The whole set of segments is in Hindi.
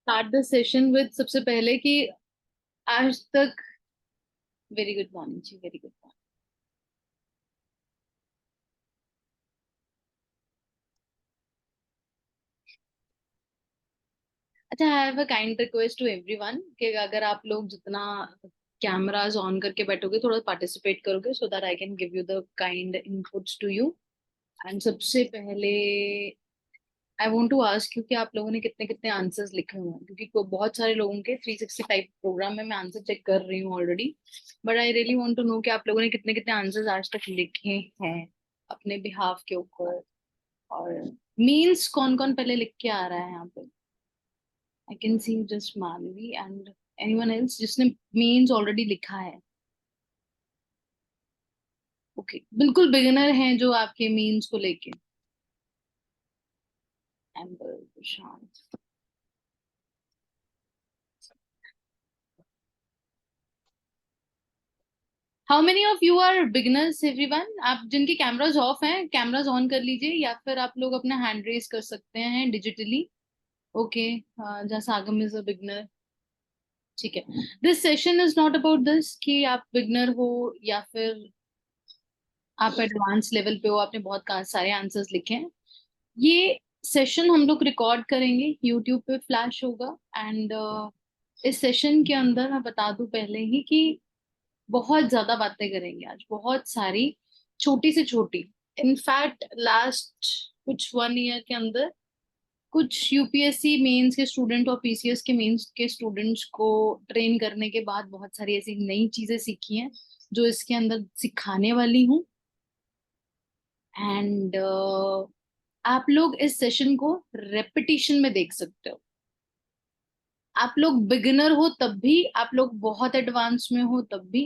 स्टार्ट द सेशन विद सबसे पहले कि आज तक वेरी गुड मॉर्निंग जी, वेरी गुड मॉर्निंग। अच्छा, I have a kind request to everyone कि अगर आप लोग जितना कैमरास ऑन करके बैठोगे, थोड़ा पार्टिसिपेट करोगे so that I can give you the kind inputs to you. And सबसे पहले I want to ask you कि आप लोगों ने कितने कितने आंसर्स लिखे हुए हैं, क्योंकि बहुत सारे लोगों के 365 प्रोग्राम में मैं आंसर चेक कर रही हूँ already. But I really want to know कि आप लोगों ने कितने कितने आंसर्स आज तक लिखे हैं अपने बिहाफ के ऊपर। और मीन्स कौन कौन पहले लिख के आ रहा है यहाँ पे? आई कैन सी जस्ट मानवी एंड एनीवन एल्स जिसने मीन्स ऑलरेडी लिखा है? ओके, बिल्कुल बिगिनर हैं जो आपके मीन्स को लेके? Amber, Prashant. How many of you are beginners? Everyone, आप जिनके कैमराज ऑफ हैं कैमराज ऑन कर लीजिए, या फिर आप लोग अपना हैंड रेज कर सकते हैं डिजिटली। ओके, जैसा आगम इज अ बिगनर। ठीक है, this session is not about this कि आप बिगनर हो या फिर आप एडवांस लेवल पे हो, आपने बहुत सारे आंसर्स लिखे हैं। ये सेशन हम लोग रिकॉर्ड करेंगे, यूट्यूब पे फ्लैश होगा। एंड इस सेशन के अंदर मैं बता दूं पहले ही कि बहुत ज्यादा बातें करेंगे आज, बहुत सारी, छोटी से छोटी। इनफैक्ट लास्ट कुछ 1 ईयर के अंदर कुछ यूपीएससी मेंस के स्टूडेंट और पीसीएस के मेंस के स्टूडेंट्स को ट्रेन करने के बाद बहुत सारी ऐसी नई चीजें सीखी हैं जो इसके अंदर सिखाने वाली हूँ। एंड आप लोग इस सेशन को रेपिटेशन में देख सकते हो। आप लोग बिगिनर हो तब भी, आप लोग बहुत एडवांस में हो तब भी,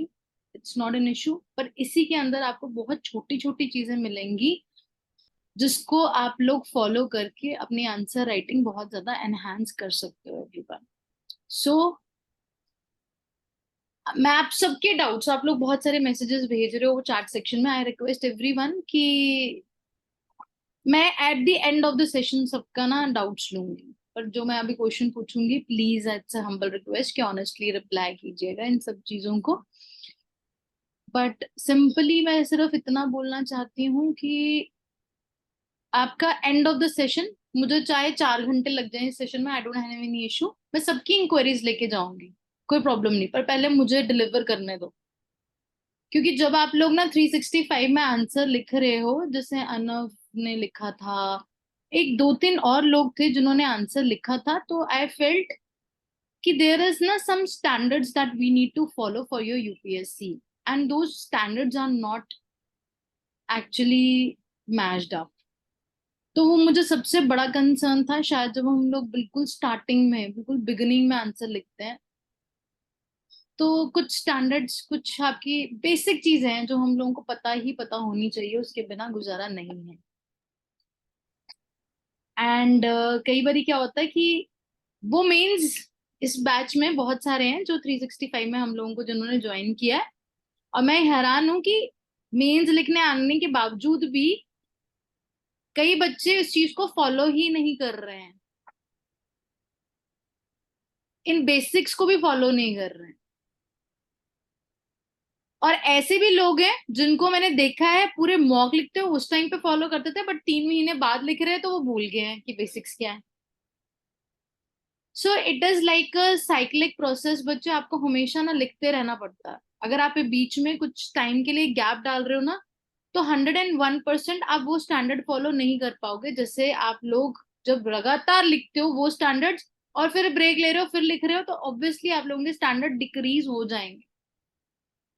इट्स नॉट एन इशू। पर इसी के अंदर आपको बहुत छोटी छोटी चीजें मिलेंगी जिसको आप लोग फॉलो करके अपनी आंसर राइटिंग बहुत ज्यादा एनहांस कर सकते हो एवरीवन। सो मैं आप सबके डाउट्स, आप लोग बहुत सारे मैसेजेस भेज रहे हो चैट सेक्शन में, आई रिक्वेस्ट एवरीवन कि मैं eight the end of the session सबका ना डाउट्स लूंगी। पर जो मैं अभी क्वेश्चन पूछूंगी, please it's a humble request कि ऑनेस्टली रिप्लाई कीजिएगा इन सब चीजों को। बट सिंपली मैं सिर्फ इतना बोलना चाहती हूँ कि आपका एंड ऑफ द सेशन, मुझे चाहे 4 घंटे लग जाए इस सेशन में, I don't have any issue. मैं सबकी इंक्वायरीज लेके जाऊंगी, कोई प्रॉब्लम नहीं, पर पहले मुझे डिलीवर करने दो। क्योंकि जब आप लोग ना 365 में आंसर लिख रहे हो, जैसे अनव ने लिखा था, एक दो तीन और लोग थे जिन्होंने आंसर लिखा था, तो आई फेल्ट कि देयर इज ना some standards that we need to follow for your UPSC, and those standards are not actually matched up. तो वो मुझे सबसे बड़ा कंसर्न था, शायद जब हम लोग बिल्कुल स्टार्टिंग में, बिल्कुल बिगिनिंग में आंसर लिखते हैं, तो कुछ स्टैंडर्ड्स, कुछ आपकी बेसिक चीजें हैं जो हम लोगों को पता ही पता होनी चाहिए, उसके बिना गुजारा नहीं है। एंड कई बार क्या होता है कि वो मेंस, इस बैच में बहुत सारे हैं जो 365 में हम लोगों को जिन्होंने ज्वाइन किया है, और मैं हैरान हूं कि मेंस लिखने आने के बावजूद भी कई बच्चे इस चीज को फॉलो ही नहीं कर रहे हैं, इन बेसिक्स को भी फॉलो नहीं कर रहे हैं। और ऐसे भी लोग हैं जिनको मैंने देखा है पूरे मॉक लिखते हुए उस टाइम पे फॉलो करते थे, बट 3 महीने बाद लिख रहे हैं तो वो भूल गए हैं कि बेसिक्स क्या है। So it is like a cyclic process बच्चे, आपको हमेशा ना लिखते रहना पड़ता है। अगर आप ये बीच में कुछ टाइम के लिए गैप डाल रहे हो ना, तो 101% आप वो स्टैंडर्ड फॉलो नहीं कर पाओगे। जैसे आप लोग जब लगातार लिखते हो वो स्टैंडर्ड्स, और फिर ब्रेक ले रहे हो फिर लिख रहे हो, तो ऑब्वियसली आप लोगों के स्टैंडर्ड डिक्रीज हो जाएंगे।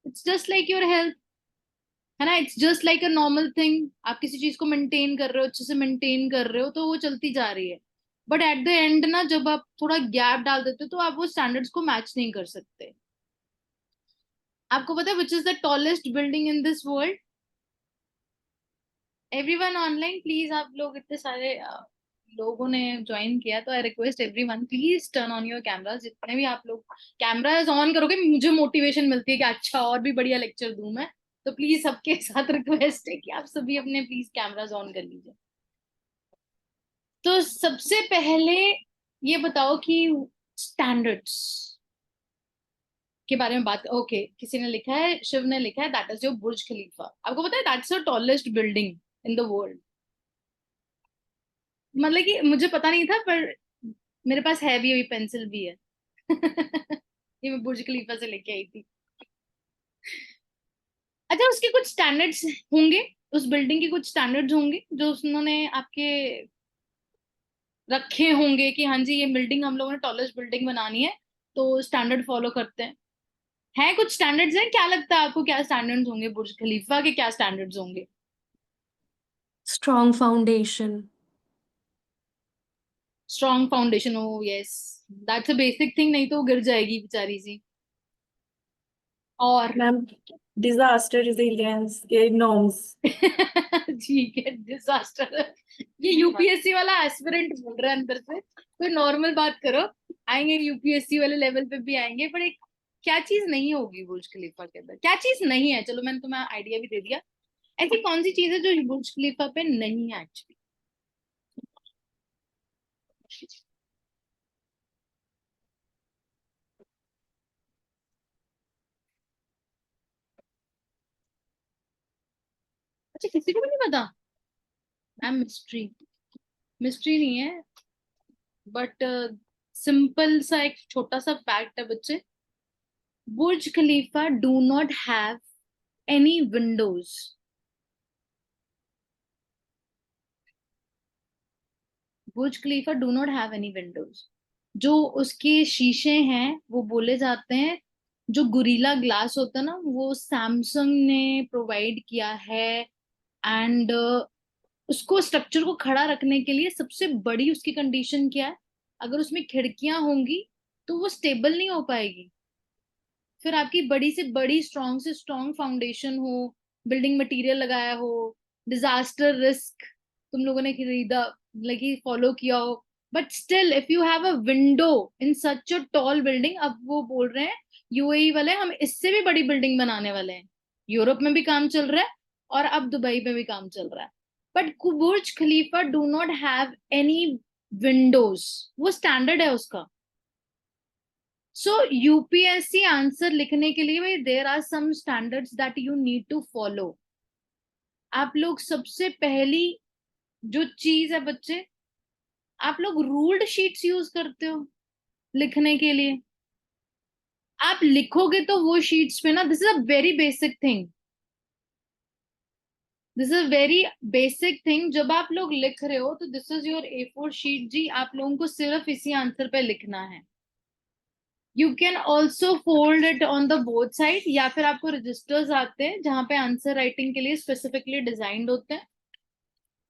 It's just like your health, है ना? It's just like a normal thing. आप किसी चीज को मेंटेन कर रहे हो, अच्छे से मेंटेन कर रहे हो, तो वो चलती जा रही है। बट एट द एंड ना, जब आप थोड़ा गैप डाल देते हो तो आप वो स्टैंडर्ड्स को मैच नहीं कर सकते। आपको पता है which is the tallest building in this world? Everyone online please, आप लोग इतने सारे लोगों ने ज्वाइन किया, तो I request everyone please turn on your cameras. जितने भी आप लोग कैमराज ऑन करोगे, मुझे मोटिवेशन मिलती है कि अच्छा और भी बढ़िया लेक्चर दूं मैं। तो प्लीज सबके साथ रिक्वेस्ट है कि आप सभी अपने प्लीज कैमराज ऑन कर लीजिए। तो सबसे पहले ये बताओ कि स्टैंडर्ड्स के बारे में बात, ओके किसी ने लिखा है, शिव ने लिखा है दैट इज योर बुर्ज खलीफा। आपको पता है that's the tallest building in the world. मतलब कि मुझे पता नहीं था, पर मेरे पास है भी, अभी पेंसिल भी है। ये मैं बुर्ज खलीफा से लेके आई थी। अच्छा, उसके कुछ स्टैंडर्ड्स होंगे, उस बिल्डिंग के कुछ स्टैंडर्ड्स होंगे जो उन्होंने आपके रखे होंगे कि हाँ जी ये बिल्डिंग हम लोगों ने टॉलेस्ट बिल्डिंग बनानी है, तो स्टैंडर्ड फॉलो करते हैं। है कुछ स्टैंडर्ड्स हैं, क्या लगता है आपको क्या स्टैंडर्ड्स होंगे, बुर्ज खलीफा के क्या स्टैंडर्ड्स होंगे? Strong foundation. Strong foundation, O yes, that's a basic thing, नहीं तो वो गिर जाएगी बेचारी सी। और मैम, disaster resilience के norms. ठीक है, डिजास्टर। ये यूपीएससी वाला एस्पिरेंट बोल रहा है अंदर से, कोई नॉर्मल बात करो। आएंगे यूपीएससी वाले लेवल पे भी आएंगे, पर एक क्या चीज नहीं होगी बुर्ज खलीफा के अंदर, क्या चीज नहीं है? चलो मैंने तुम्हें आइडिया भी दे दिया। ऐसी कौन सी चीज है जो बुर्ज खलीफा पे नहीं है एक्चुअली? अच्छा, किसी को भी नहीं पता? मैम मिस्ट्री, मिस्ट्री नहीं है, बट सिंपल सा एक छोटा सा फैक्ट है बच्चे। बुर्ज खलीफा do not have any windows. Burj Khalifa do not have any windows. जो उसके शीशे हैं वो बोले जाते हैं, जो गुरीला ग्लास होता है ना, वो सैमसंग ने प्रोवाइड किया है। एंड उसको स्ट्रक्चर को खड़ा रखने के लिए सबसे बड़ी उसकी कंडीशन क्या है? अगर उसमें खिड़कियां होंगी तो वो स्टेबल नहीं हो पाएगी। फिर आपकी बड़ी से बड़ी स्ट्रॉन्ग से स्ट्रॉन्ग फाउंडेशन हो, बिल्डिंग मटेरियल लगाया हो, डिजास्टर रिस्क तुम लोगों ने खरीदा, लगी फॉलो किया हो, but still if you have a window in such a tall building, अब वो बोल रहे हैं यूएई वाले हम इससे भी बड़ी बिल्डिंग बनाने वाले हैं। यूरोप में भी काम चल रहा है और अब दुबई में भी काम चल रहा है, but Burj Khalifa do not have any windows. वो स्टैंडर्ड है उसका। सो यूपीएससी आंसर लिखने के लिए भाई there are some standards that you need to follow. आप लोग सबसे पहली जो चीज है बच्चे, आप लोग रूल्ड शीट्स यूज करते हो लिखने के लिए। आप लिखोगे तो वो शीट्स पे ना, this is a very basic thing, this is very basic thing. जब आप लोग लिख रहे हो तो this is your A4 sheet जी, आप लोगों को सिर्फ इसी आंसर पे लिखना है। You can also fold it on the both side, या फिर आपको रजिस्टर्स आते हैं जहां पे आंसर राइटिंग के लिए स्पेसिफिकली डिजाइंड होते हैं।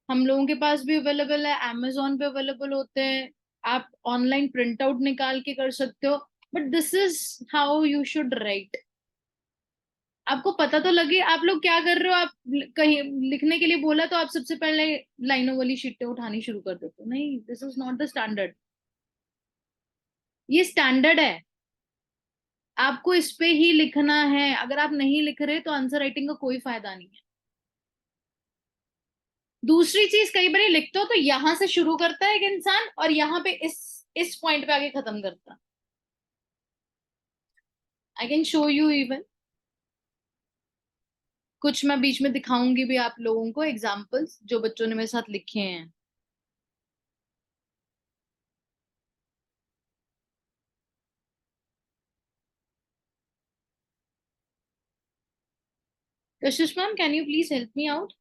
हम लोगों के पास भी अवेलेबल है, Amazon पे अवेलेबल होते हैं। आप ऑनलाइन प्रिंट आउट निकाल के कर सकते हो, but this is how you should write. आपको पता तो लगे आप लोग क्या कर रहे हो। आप कहीं लिखने के लिए बोला तो आप सबसे पहले लाइनों वाली शीटें उठानी शुरू कर देते हो, नहीं, this is not the standard. ये स्टैंडर्ड है, आपको इस पे ही लिखना है। अगर आप नहीं लिख रहे तो आंसर राइटिंग का कोई फायदा नहीं है। दूसरी चीज, कई बार लिखते हो तो यहां से शुरू करता है एक इंसान और यहाँ पे इस पॉइंट पे आके खत्म करता। I can show you even, कुछ मैं बीच में दिखाऊंगी भी आप लोगों को एग्जाम्पल्स जो बच्चों ने मेरे साथ लिखे हैं। Kashish ma'am, can you please help me out?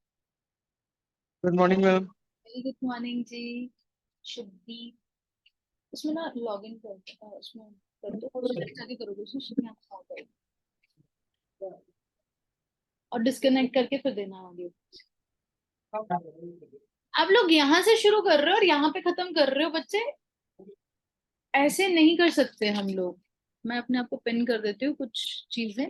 Good morning ma'am. Very good morning जी। शुड बी, इसमें ना लॉग इन कर, उसमें कर दो और उसमें जाके करोगे, उसमें शुड यहाँ आ जाएगा। और डिस्कनेक्ट करके फिर देना होगी। आप लोग यहाँ से शुरू कर रहे हो और यहाँ पे खत्म कर रहे हो बच्चे, ऐसे नहीं कर सकते हम लोग। मैं अपने आप को पिन कर देती हूँ कुछ चीजें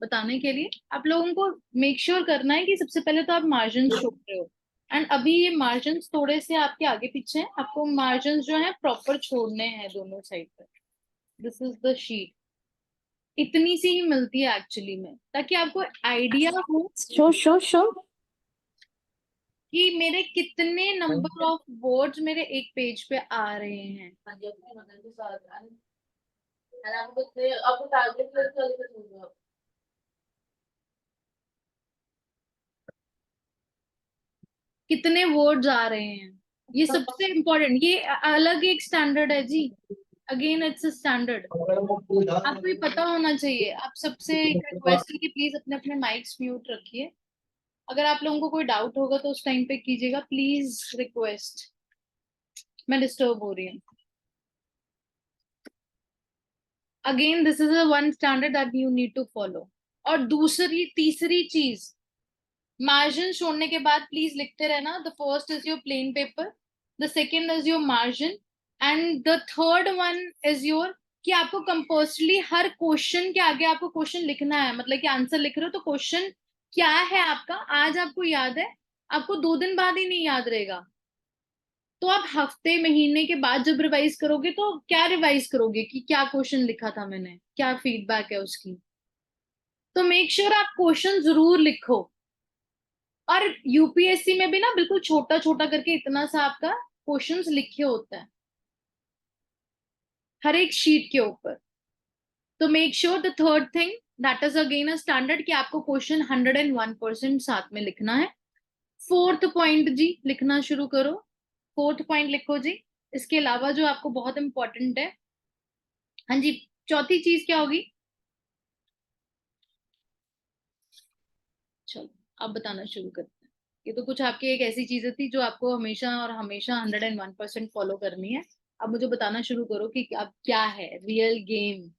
बताने के लिए। आप लोगों को मेक श्योर करना है कि सबसे पहले तो आप मार्जिन छोड़ रहे हो, एंड अभी ये मार्जिन थोड़े से आपके आगे पीछे हैं, आपको मार्जिन जो है प्रॉपर छोड़ने हैं दोनों साइड पर। दिस इज द शीट, इतनी सी ही मिलती है एक्चुअली में, ताकि आपको आइडिया हो। Sure. कि मेरे कितने नंबर ऑफ वर्ड्स मेरे एक पेज पे आ रहे हैं। कितने वर्ड्स आ रहे हैं, ये सबसे इम्पोर्टेंट। ये अलग एक स्टैंडर्ड है जी, अगेन इट्स अ स्टैंडर्ड, आपको ये पता होना चाहिए। आप सबसे रिक्वेस्ट है कि प्लीज अपने अपने माइक्स म्यूट रखिए। अगर आप लोगों को कोई डाउट होगा तो उस टाइम पे कीजिएगा, प्लीज रिक्वेस्ट, मैं डिस्टर्ब हो रही हूँ। Again this is a one standard that you need to follow. और दूसरी तीसरी चीज, मार्जिन छोड़ने के बाद प्लीज लिखते रहना, the first is your plain paper, the second is your margin, and the third one is your, कि आपको कंपल्सरी हर क्वेश्चन के आगे आपको क्वेश्चन लिखना है। मतलब कि आंसर लिख रहे हो तो क्वेश्चन क्या है आपका, आज आपको याद है, आपको 2 दिन बाद ही नहीं याद रहेगा। तो आप हफ्ते महीने के बाद जब रिवाइज करोगे तो क्या रिवाइज करोगे कि क्या क्वेश्चन लिखा था मैंने, क्या फीडबैक है उसकी। तो मेक श्योर आप क्वेश्चन जरूर लिखो। और यूपीएससी में भी ना बिल्कुल छोटा छोटा करके इतना सा आपका क्वेश्चंस लिखे होता है हर एक शीट के ऊपर। तो make sure the third thing that is again a standard कि आपको क्वेश्चन 101% साथ में लिखना है। फोर्थ पॉइंट जी, लिखना शुरू करो, फोर्थ पॉइंट लिखो जी। इसके अलावा जो आपको बहुत इंपॉर्टेंट है, हाँ जी, चौथी चीज क्या होगी? चलो आप बताना शुरू करते हैं। ये तो कुछ आपकी एक ऐसी चीजें थी जो आपको हमेशा और हमेशा 101% फॉलो करनी है। अब मुझे बताना शुरू करो कि अब क्या है। Real game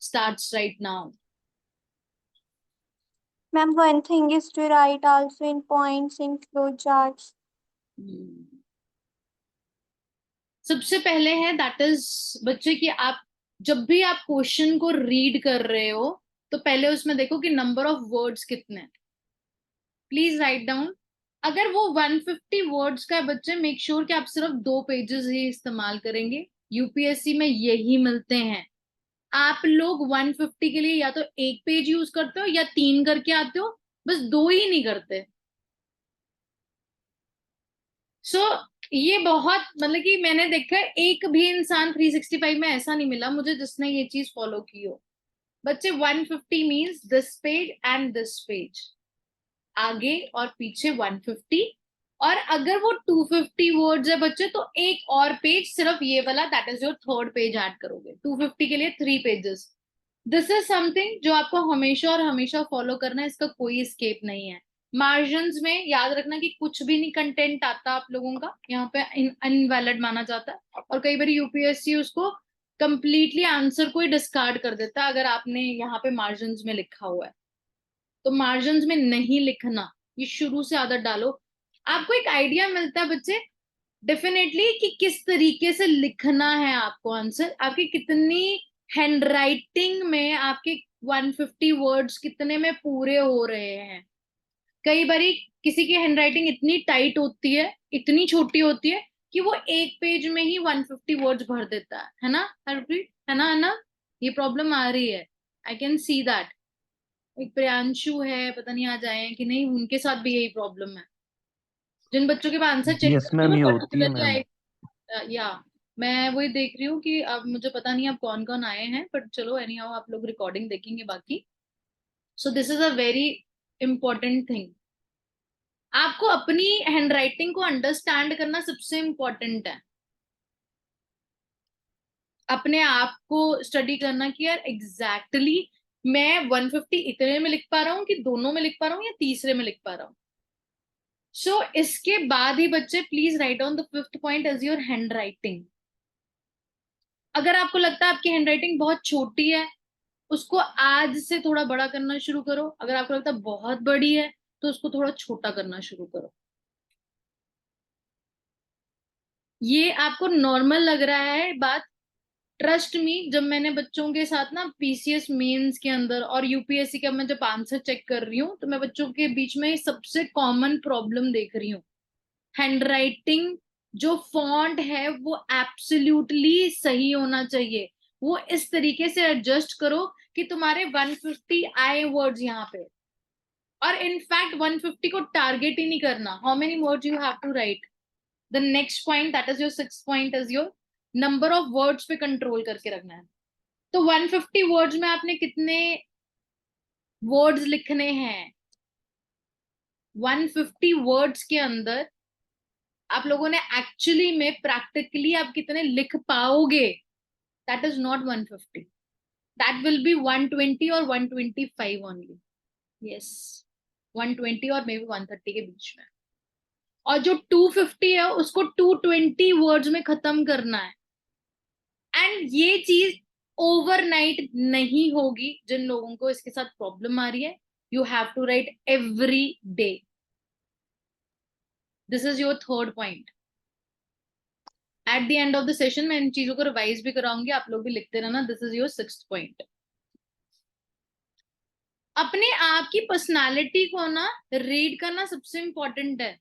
starts right now. Ma'am, one thing is to write also in points in flowcharts. सबसे पहले है दैट इज बच्चे कि आप जब भी आप क्वेश्चन को रीड कर रहे हो तो पहले उसमें देखो कि नंबर ऑफ वर्ड्स कितने हैं। Please write down. अगर वो 150 वर्ड्स का है बच्चे, मेक श्योर कि आप सिर्फ 2 पेजेस ही इस्तेमाल करेंगे। यूपीएससी में यही मिलते हैं। आप लोग 150 के लिए या तो 1 पेज यूज करते हो या 3 करके आते हो, बस 2 ही नहीं करते। सो ये बहुत, मतलब कि मैंने देखा है एक भी इंसान 365 में ऐसा नहीं मिला मुझे जिसने ये चीज फॉलो की हो। बच्चे 150 means this page and this page, आगे और पीछे 150। और अगर वो 250 वर्ड्स है बच्चे तो एक और पेज सिर्फ ये वाला, that is your third page add करोगे। 250 के लिए 3 पेजेस। दिस इज समथिंग जो आपको हमेशा और हमेशा फॉलो करना है, इसका कोई स्केप नहीं है। मार्जिन्स में याद रखना कि कुछ भी नहीं कंटेंट आता आप लोगों का यहाँ पे इनवैलिड माना जाता है। और कई बार यूपीएससी उसको कंप्लीटली आंसर को ही डिस्कार्ड कर देता है अगर आपने यहाँ पे मार्जिन्स में लिखा हुआ है। तो मार्जिन्स में नहीं लिखना, ये शुरू से आदत डालो। आपको एक आइडिया मिलता है बच्चे डेफिनेटली कि किस तरीके से लिखना है आपको आंसर, आपकी कितनी हैंडराइटिंग में आपके 150 वर्ड्स कितने में पूरे हो रहे हैं। कई बारी किसी की हैंडराइटिंग इतनी टाइट होती है, इतनी छोटी होती है कि वो एक पेज में ही 150 वर्ड्स भर देता है ना हरप्रीत, है ना? ये प्रॉब्लम आ रही है, आई कैन सी दैट। एक प्रियांशु है, पता नहीं आ जाए कि नहीं, उनके साथ भी यही प्रॉब्लम है। जिन बच्चों के पास आंसर चेक यस करती हूँ मैम, मैं ये होती है मैम। पर्टिकुलरली या मैं वही देख रही हूँ कि अब मुझे पता नहीं अब कौन कौन आए हैं, पर चलो एनी हाउ आप लोग रिकॉर्डिंग देखेंगे बाकी। So this is a very important thing. आपको अपनी हैंडराइटिंग को अंडरस्टैंड करना सबसे इंपॉर्टेंट है। अपने आप को स्टडी करना कि यार एग्जैक्टली मैं 150 इतने में लिख पा रहा हूँ कि दोनों में लिख पा रहा हूँ या तीसरे में लिख पा रहा हूँ। सो इसके बाद ही बच्चे please write down the fifth point as your handwriting. अगर आपको लगता है आपकी हैंडराइटिंग बहुत छोटी है, उसको आज से थोड़ा बड़ा करना शुरू करो। अगर आपको लगता है बहुत बड़ी है तो उसको थोड़ा छोटा करना शुरू करो। ये आपको नॉर्मल लग रहा है बात, ट्रस्ट मी। जब मैंने बच्चों के साथ ना पीसीएस मेंस के अंदर और यूपीएससी का मैं जब आंसर चेक कर रही हूँ तो मैं बच्चों के बीच में सबसे कॉमन प्रॉब्लम देख रही हूँ। हैंडराइटिंग जो फॉन्ट है वो एब्सोल्युटली सही होना चाहिए। वो इस तरीके से एडजस्ट करो कि तुम्हारे 150 आए वर्ड्स यहाँ पे। और इनफैक्ट 150 को टारगेट ही नहीं करना. How many words you have to write. The next point, that is your 6th point, is your number of words पे कंट्रोल करके रखना है. तो 150 वर्ड्स में आपने कितने वर्ड्स लिखने हैं? 150 वर्ड्स के अंदर आप लोगों ने एक्चुअली में प्रैक्टिकली आप कितने लिख पाओगे? That is not 150. That will be 120 और 125 ओनली. यस, 120 और मे बी 130 के बीच में. और जो 250 है उसको 220 वर्ड्स में खत्म करना है. एंड ये चीज ओवरनाइट नहीं होगी. जिन लोगों को इसके साथ प्रॉब्लम आ रही है, you have to write every day. This is your 3rd point. At the end of the session मैं इन चीजों को रिवाइज भी कराऊंगी, आप लोग भी लिखते रहना. This is your 6th point. अपने आप की पर्सनालिटी को ना रीड करना सबसे इंपॉर्टेंट है.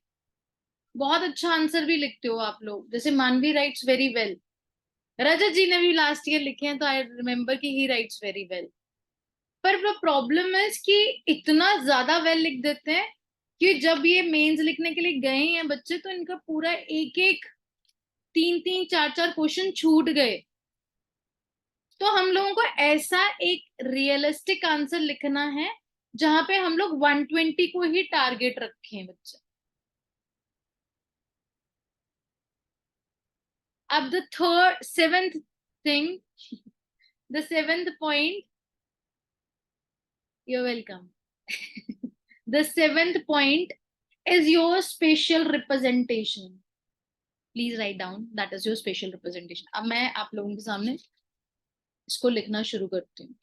बहुत अच्छा आंसर भी लिखते हो आप लोग. जैसे मानवी राइट्स वेरी वेल. रजत जी ने भी लास्ट ईयर लिखे हैं, तो आई रिमेम्बर कि ही राइट्स वेरी वेल. पर प्रॉब्लम है कि इतना ज्यादा वेल लिख देते हैं कि जब ये मेंस लिखने के लिए गए हैं बच्चे, तो इनका पूरा एक एक 3-3 4-4 क्वेश्चन छूट गए. तो हम लोगों को ऐसा एक रियलिस्टिक आंसर लिखना है जहां पे हम लोग 120 को ही टारगेट रखें बच्चे. अब the 7th thing, the 7th point, you're welcome. The 7th point is your spatial representation. Please write down, that is your spatial representation. अब मैं आप लोगों के सामने इसको लिखना शुरू करती हूँ,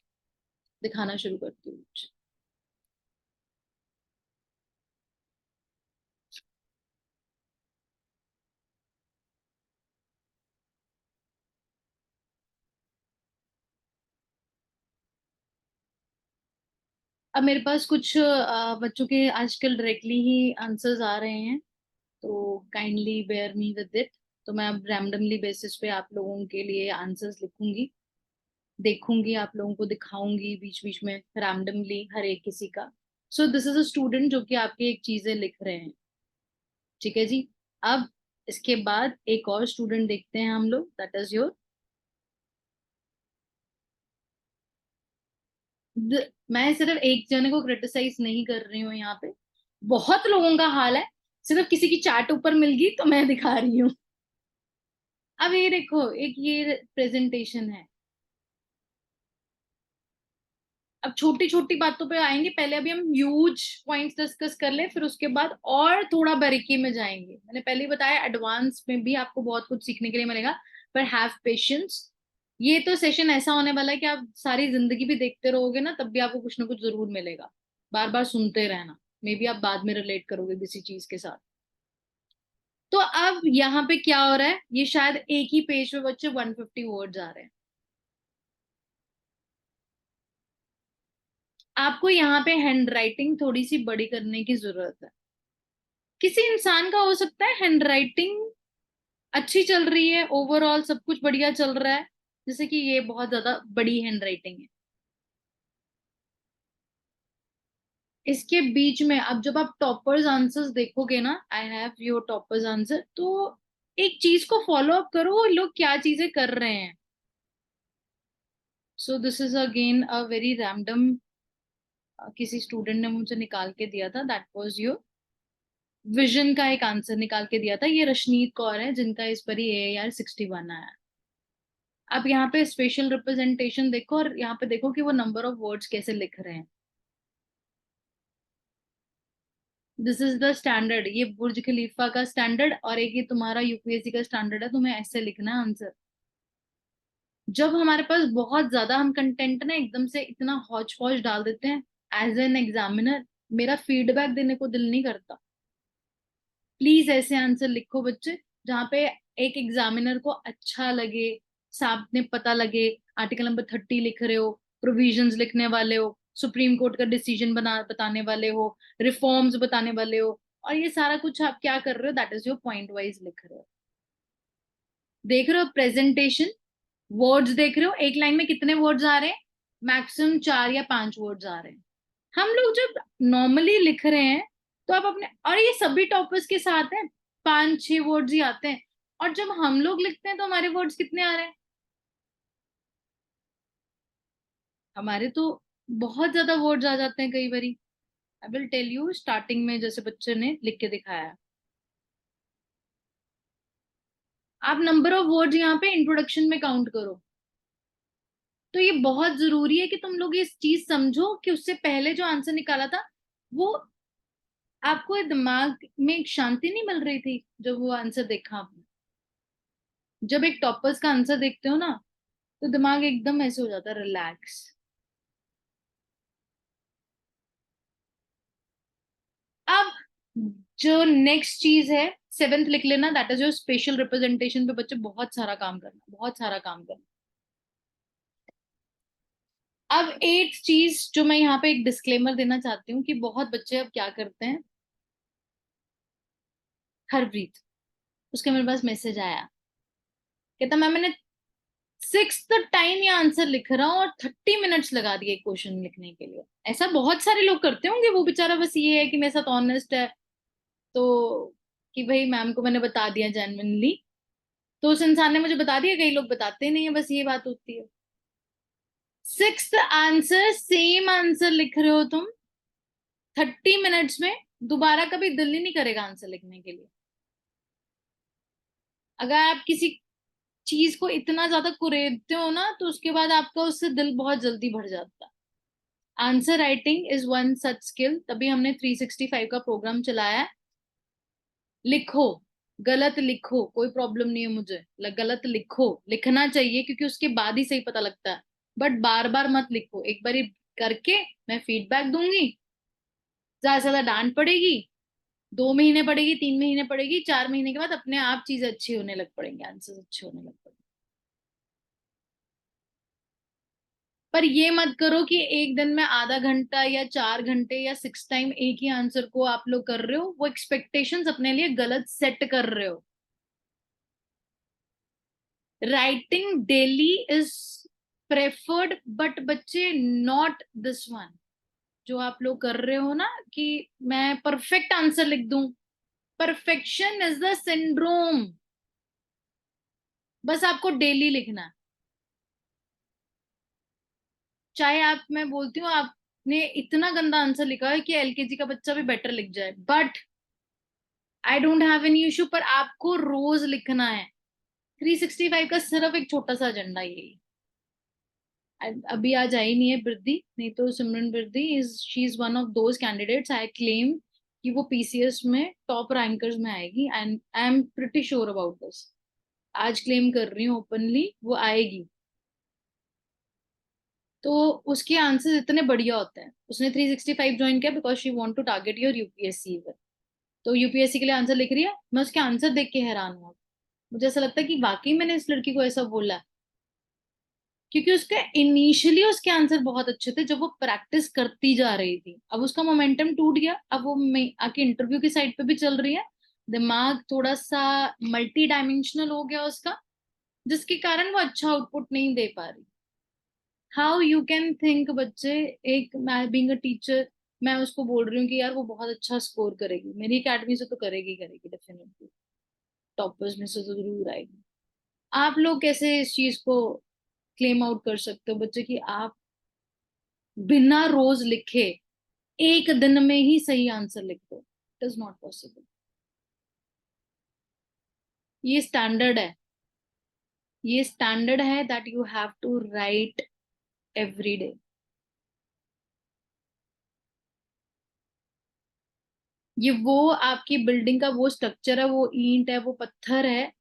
दिखाना शुरू करती हूँ. अब मेरे पास कुछ बच्चों के आजकल डायरेक्टली ही आंसर्स आ रहे हैं, तो kindly bear me with it. तो मैं अब रैंडमली बेसिस पे आप लोगों के लिए आंसर्स लिखूंगी, देखूंगी, आप लोगों को दिखाऊंगी बीच बीच में रैंडमली हर एक किसी का. So this is a student जो कि आपकी एक चीजें लिख रहे हैं. ठीक है जी. अब इसके बाद एक और स्टूडेंट देखते हैं हम लोग, दैट इज योर. मैं सिर्फ एक जने को क्रिटिसाइज नहीं कर रही हूँ यहाँ पे, बहुत लोगों का हाल है. सिर्फ किसी की चार्ट ऊपर मिल गई तो मैं दिखा रही हूँ. अब ये देखो, एक ये प्रेजेंटेशन है. अब छोटी छोटी बातों पे आएंगे. पहले अभी हम ह्यूज पॉइंट्स डिस्कस कर ले, फिर उसके बाद और थोड़ा बारीकी में जाएंगे. मैंने पहले ही बताया एडवांस में भी आपको बहुत कुछ सीखने के लिए मिलेगा, पर हैव पेशेंस. ये तो सेशन ऐसा होने वाला है कि आप सारी जिंदगी भी देखते रहोगे ना, तब भी आपको कुछ ना कुछ जरूर मिलेगा. बार बार सुनते रहना, मे बी आप बाद में रिलेट करोगे किसी चीज के साथ. तो अब यहाँ पे क्या हो रहा है, ये शायद एक ही पेज पे बच्चे 150 वर्ड्स आ रहे हैं. आपको यहाँ पे हैंड राइटिंग थोड़ी सी बड़ी करने की जरूरत है. किसी इंसान का हो सकता है हैंड राइटिंग अच्छी चल रही है, ओवरऑल सब कुछ बढ़िया चल रहा है, जैसे कि ये बहुत ज्यादा बड़ी हैंड राइटिंग है. इसके बीच में अब जब आप टॉपर्स आंसर्स देखोगे ना, I have your toppers answer, तो एक चीज को फॉलो अप करो, लोग क्या चीजें कर रहे हैं. So this is again a very random, किसी स्टूडेंट ने मुझे निकाल के दिया था. दैट वाज योर विजन का एक आंसर निकाल के दिया था. ये रशनीत कौर है, जिनका इस पर ही AAR 61 आया. अब यहाँ पे स्पेशल रिप्रेजेंटेशन देखो, और यहाँ पे देखो कि वो नंबर ऑफ वर्ड्स कैसे लिख रहे हैं. This is the standard. ये बुर्ज खलीफा का स्टैंडर्ड, और एक ये तुम्हारा UPSC का स्टैंडर्ड है. तुम्हें ऐसे लिखना है आंसर. जब हमारे पास बहुत ज्यादा हम कंटेंट ना एकदम से इतना हौच पौच डाल देते हैं, एज एन एग्जामिनर मेरा फीडबैक देने को दिल नहीं करता. प्लीज ऐसे आंसर लिखो बच्चे जहाँ पे एक एग्जामिनर को अच्छा लगे, सामने पता लगे. आर्टिकल नंबर 30 लिख रहे हो, प्रोविजंस लिखने वाले हो, सुप्रीम कोर्ट का डिसीजन बताने वाले हो, रिफॉर्म्स बताने वाले हो, और ये सारा कुछ आप क्या कर रहे हो, that is your point wise लिख रहे हो. देख रहे हो प्रेजेंटेशन, वर्ड्स देख रहे हो, एक लाइन में कितने वर्ड्स आ रहे हैं? मैक्सिमम 4 या 5 वर्ड्स आ रहे हैं. हम लोग जब नॉर्मली लिख रहे हैं तो आप अपने, और ये सभी टॉपर्स के साथ हैं, 5-6 वर्ड्स ही आते हैं, और जब हम लोग लिखते हैं तो हमारे वर्ड्स कितने आ रहे हैं? हमारे तो बहुत ज्यादा वर्ड्स आ जाते हैं कई बारी। I will tell you, starting में जैसे बच्चे ने लिख के दिखाया है, आप नंबर ऑफ वर्ड्स यहाँ पे इंट्रोडक्शन में काउंट करो। तो ये बहुत जरूरी है कि तुम लोग ये चीज समझो कि उससे पहले जो आंसर निकाला था वो, आपको दिमाग में एक शांति नहीं मिल रही थी जब वो आंसर देखा आपने? जब एक टॉपर्स का आंसर देखते हो ना तो दिमाग एकदम ऐसे हो जाता है, रिलैक्स। अब जो नेक्स्ट चीज है, 7th लिख लेना, that is your special representation पे बच्चे बहुत सारा काम करना, बहुत सारा काम करना। अब 8th चीज जो मैं यहाँ पे एक डिस्क्लेमर देना चाहती हूँ कि बहुत बच्चे अब क्या करते हैं, हरप्रीत, उसके मेरे पास मैसेज आया, कहता मैम मैंने 6th टाइम ये आंसर लिख रहा हूँ और 30 मिनट्स लगा दिए क्वेश्चन लिखने के लिए। ऐसा बहुत सारे लोग करते होंगे, वो बेचारा बस ये है कि मेरे साथ ऑनेस्ट है, तो कि भाई मैम को मैंने बता दिया जेन्युइनली, तो उस इंसान ने मुझे बता दिया। कई लोग बताते नहीं है, बस ये बात होती है। 6th आंसर, सेम आंसर लिख रहे हो तुम 30 मिनट्स में, दोबारा कभी दिल ही नहीं करेगा आंसर लिखने के लिए। अगर आप किसी चीज को इतना ज्यादा कुरेदते हो ना तो उसके बाद आपका उससे दिल बहुत जल्दी भर जाता है। Answer writing is one such skill, तभी हमने 365 का प्रोग्राम चलाया है। लिखो, गलत लिखो, कोई प्रॉब्लम नहीं है मुझे, गलत लिखो, लिखना चाहिए क्योंकि उसके बाद ही सही पता लगता है, बट बार बार मत लिखो। एक बार करके मैं फीडबैक दूंगी, ज्यादा से ज्यादा डांट पड़ेगी, 2 महीने पड़ेगी, 3 महीने पड़ेगी, 4 महीने के बाद अपने आप चीजें अच्छी होने लग पड़ेंगे, आंसर अच्छे होने लग पड़ेंगे। पर ये मत करो कि एक दिन में आधा घंटा या 4 घंटे या 6 टाइम एक ही आंसर को आप लोग कर रहे हो, वो एक्सपेक्टेशंस अपने लिए गलत सेट कर रहे हो। Writing daily is preferred, but बच्चे नॉट दिस वन जो आप लोग कर रहे हो ना, कि मैं परफेक्ट आंसर लिख दूं। परफेक्शन इज द सिंड्रोम, बस आपको डेली लिखना है। चाहे आप, मैं बोलती हूँ आपने इतना गंदा आंसर लिखा है कि एलकेजी का बच्चा भी बेटर लिख जाए, but I don't have any issue, पर आपको रोज लिखना है। 365 का सिर्फ एक छोटा सा एजेंडा यही। अभी आज आई नहीं है वृद्धि, नहीं तो सिमरन वृद्धि is, she is one of those candidates I claim कि वो पीसीएस में टॉप रैंकर्स में आएगी, and I am pretty sure about this. आज क्लेम कर रही हूँ ओपनली, वो आएगी। तो उसके आंसर्स इतने बढ़िया होते हैं। उसने 365 ज्वाइन किया because she want to target your UPSC. तो यूपीएससी के लिए आंसर लिख रही है, मैं उसके आंसर देख के हैरान हुआ। मुझे ऐसा लगता है कि वाकई मैंने इस लड़की को ऐसा बोला, क्योंकि उसके इनिशियली उसके आंसर बहुत अच्छे थे जब वो प्रैक्टिस करती जा रही थी। अब उसका मोमेंटम टूट गया, अब वो आके इंटरव्यू की साइड पे भी चल रही है, दिमाग थोड़ा सा मल्टी डायमेंशनल हो गया उसका, जिसके कारण वो अच्छा आउटपुट नहीं दे पा रही। हाउ यू कैन थिंक बच्चे, एक मैं बीइंग अ टीचर, मैं उसको बोल रही हूँ कि यार वो बहुत अच्छा स्कोर करेगी, मेरी एकेडमी से तो करेगी करेगी डेफिनेटली, टॉपर्स में से तो जरूर आएगी। आप लोग कैसे इस चीज को क्लेम आउट कर सकते हो बच्चे कि आप बिना रोज लिखे एक दिन में ही सही आंसर लिख दो? It is not possible. ये स्टैंडर्ड है, ये स्टैंडर्ड है that you have to write every day. ये वो आपकी बिल्डिंग का वो स्ट्रक्चर है, वो ईंट है, वो पत्थर है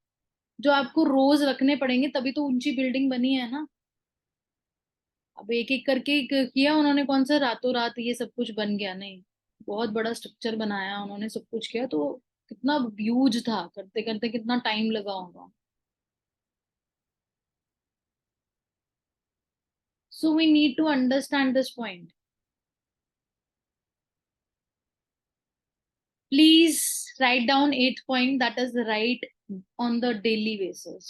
जो आपको रोज रखने पड़ेंगे, तभी तो ऊंची बिल्डिंग बनी है ना। अब एक एक करके किया उन्होंने, कौन सा रातों रात ये सब कुछ बन गया? नहीं, बहुत बड़ा स्ट्रक्चर बनाया उन्होंने, सब कुछ किया, तो कितना ह्यूज था, करते करते कितना टाइम लगा होगा। So we need to understand this point. Please write down 8th point, that is write on the daily basis.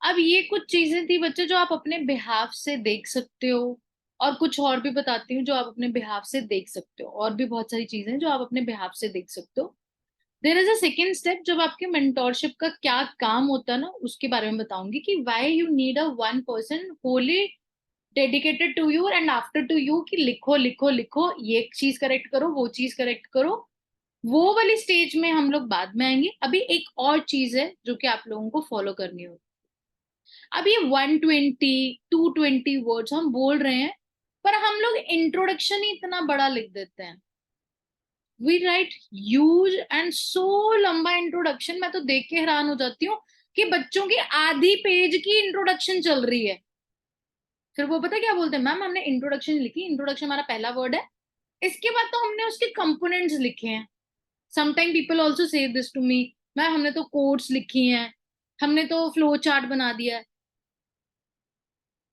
अब ये कुछ चीजें थी बच्चे जो आप अपने बिहाफ से देख सकते हो, और कुछ और भी बताती हूँ जो आप अपने बिहाफ से देख सकते हो, और भी बहुत सारी चीजें जो आप अपने बिहाफ से देख सकते हो। There is a second step जब आपके मेंटोरशिप का क्या काम होता है ना, उसके बारे में बताऊंगी कि why you need a one person wholly dedicated to you and after to you, कि लिखो लिखो लिखो, ये चीज करेक्ट करो, वो चीज करेक्ट करो। वो वाली स्टेज में हम लोग बाद में आएंगे। अभी एक और चीज है जो कि आप लोगों को फॉलो करनी होगी। अब ये 120 220 वर्ड्स हम बोल रहे हैं, पर हम लोग इंट्रोडक्शन ही इतना बड़ा लिख देते हैं। We write huge and so लंबा इंट्रोडक्शन, मैं तो देख के हैरान हो जाती हूँ कि बच्चों की आधी पेज की इंट्रोडक्शन चल रही है। फिर वो पता क्या बोलते हैं, मैम हमने इंट्रोडक्शन लिखी, इंट्रोडक्शन हमारा पहला वर्ड है, इसके बाद तो हमने उसके कंपोनेंट्स लिखे हैं। Sometime people also say this to me, ma'am हमने तो कोड्स लिखी हैं, हमने तो फ्लो चार्ट बना दिया है।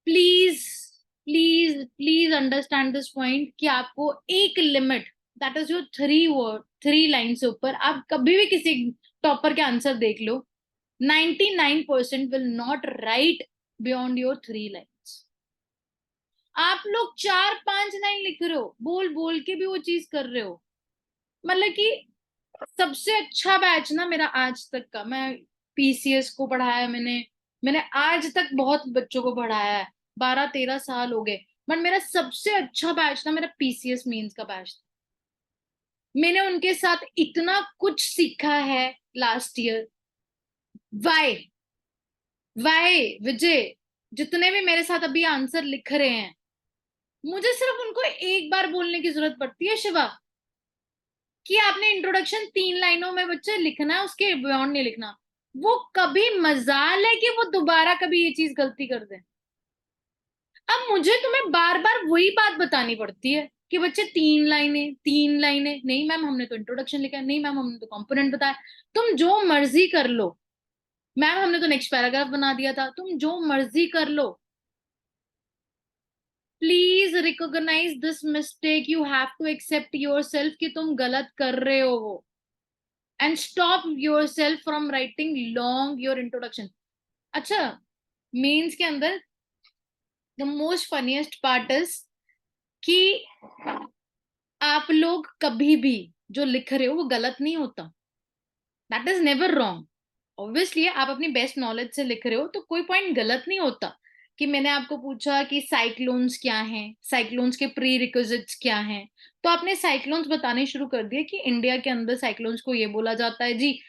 Please please please understand this point कि आपको एक limit, that is your 3 word 3 line से ऊपर आप कभी भी किसी टॉपर के आंसर देख लो, 99% will not right beyond your 3 lines. आप लोग 4 5 लाइन लिख रहे हो, बोल बोल के भी वो चीज कर रहे हो। मतलब कि सबसे अच्छा बैच ना मेरा आज तक का, मैं पीसीएस को पढ़ाया है, मैंने आज तक बहुत बच्चों को पढ़ाया है, 12 13 साल हो गए, बट मेरा सबसे अच्छा बैच ना मेरा पीसीएस मेंस का बैच था। मैंने उनके साथ इतना कुछ सीखा है लास्ट ईयर। वाई वाई विजय, जितने भी मेरे साथ अभी आंसर लिख रहे हैं, मुझे सिर्फ उनको एक बार बोलने की जरूरत पड़ती है, शिवा, कि आपने इंट्रोडक्शन 3 लाइनों में बच्चे लिखना है, उसके बियॉन्ड नहीं लिखना। वो कभी मजाल है कि वो दोबारा कभी ये चीज गलती कर दे। अब मुझे तुम्हें बार बार वही बात बतानी पड़ती है कि बच्चे 3 लाइनें नहीं मैम हमने तो इंट्रोडक्शन लिखा है, नहीं मैम हमने तो कंपोनेंट बताया। तुम जो मर्जी कर लो, मैम हमने तो नेक्स्ट पैराग्राफ बना दिया था, तुम जो मर्जी कर लो। Please recognise this mistake, you have to accept yourself कि तुम गलत कर रहे हो वो, and stop yourself from writing long your introduction. अच्छा, मेंस के अंदर the most funniest part is कि आप लोग कभी भी जो लिख रहे हो वो गलत नहीं होता, that is never wrong. Obviously आप अपनी बेस्ट नॉलेज से लिख रहे हो तो कोई पॉइंट गलत नहीं होता। कि मैंने आपको पूछा कि साइक्लोन्स क्या हैं, साइक्लोन्स के प्री रिक्विजिट्स क्या हैं, तो आपने साइक्लोन्स बताने शुरू कर दिए कि इंडिया के अंदर साइक्लोन्स को ये बोला जाता है जी,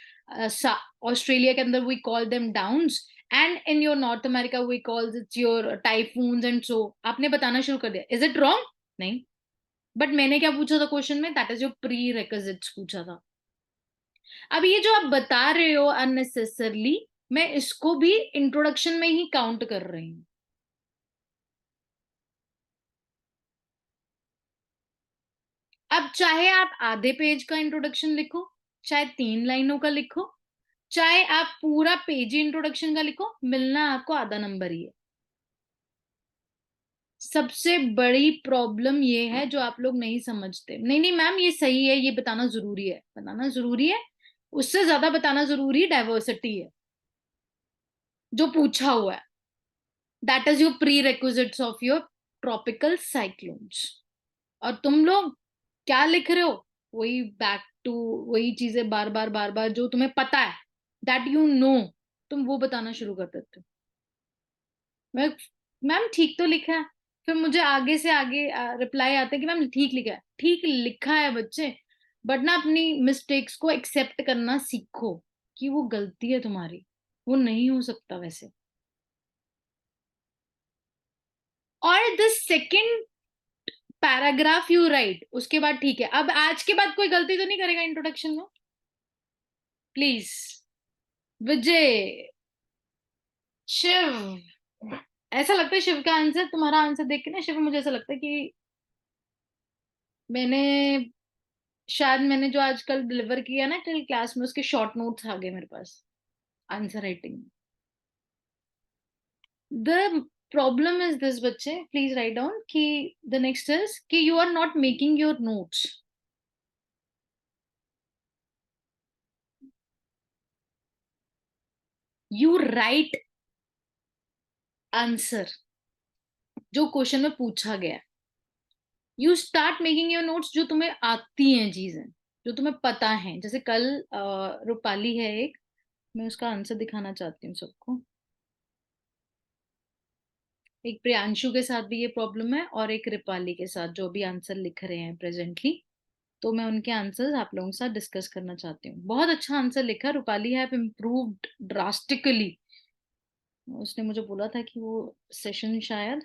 ऑस्ट्रेलिया के अंदर we call them downs, and in your North America we call its your typhoons and so. आपने बताना शुरू कर दिया, इज इट रॉन्ग? नहीं। बट मैंने क्या पूछा था क्वेश्चन में, that is your prerequisites पूछा था। अब ये जो आप बता रहे हो अननेसेसरली, मैं इसको भी इंट्रोडक्शन में ही काउंट कर रही हूँ। अब चाहे आप आधे पेज का इंट्रोडक्शन लिखो, चाहे 3 लाइनों का लिखो, चाहे आप पूरा पेज ही इंट्रोडक्शन का लिखो, मिलना आपको आधा नंबर ही है। सबसे बड़ी प्रॉब्लम ये है जो आप लोग नहीं समझते। नहीं नहीं मैम ये सही है, ये बताना जरूरी है, बताना जरूरी है, उससे ज्यादा बताना जरूरी डाइवर्सिटी है जो पूछा हुआ है। That is your prerequisites of your tropical cyclones. और तुम लोग क्या लिख रहे हो, वही बैक टू वही चीजें बार बार जो तुम्हें पता है, दैट यू नो, तुम वो बताना शुरू कर देते हो। मैं मैम ठीक तो लिखा है, फिर मुझे आगे से आगे रिप्लाई आता है कि मैम ठीक लिखा है, ठीक लिखा है बच्चे, बट ना अपनी मिस्टेक्स को एक्सेप्ट करना सीखो कि वो गलती है तुम्हारी, वो नहीं हो सकता वैसे। और the second paragraph you right, उसके बाद ठीक है। अब आज के बाद कोई गलती तो नहीं करेगा इंट्रोडक्शन में, प्लीज। विजय, शिव, ऐसा लगता है शिव का आंसर, तुम्हारा आंसर देख के ना शिव, मुझे ऐसा लगता है कि मैंने शायद मैंने जो आज कल डिलीवर किया ना कल क्लास में, उसके शॉर्ट नोट्स आ गए मेरे पास answer writing. The problem is this बच्चे, प्लीज राइट डाउन कि द नेक्स्ट इज कि you are not making your notes. You write answer जो क्वेश्चन में पूछा गया, you start making your notes जो तुम्हें आती हैं चीजें, जो तुम्हें पता है। जैसे कल रूपाली है एक, मैं उसका आंसर दिखाना चाहती हूँ सबको। एक प्रियांशु के साथ भी ये प्रॉब्लम है और एक रूपाली के साथ जो भी आंसर लिख रहे हैं प्रेजेंटली। तो मैं उनके आंसर्स आप लोगों के साथ डिस्कस करना चाहती हूँ। बहुत अच्छा आंसर लिखा रूपाली, हैव इम्प्रूव्ड ड्रास्टिकली। उसने मुझे बोला था कि वो सेशन शायद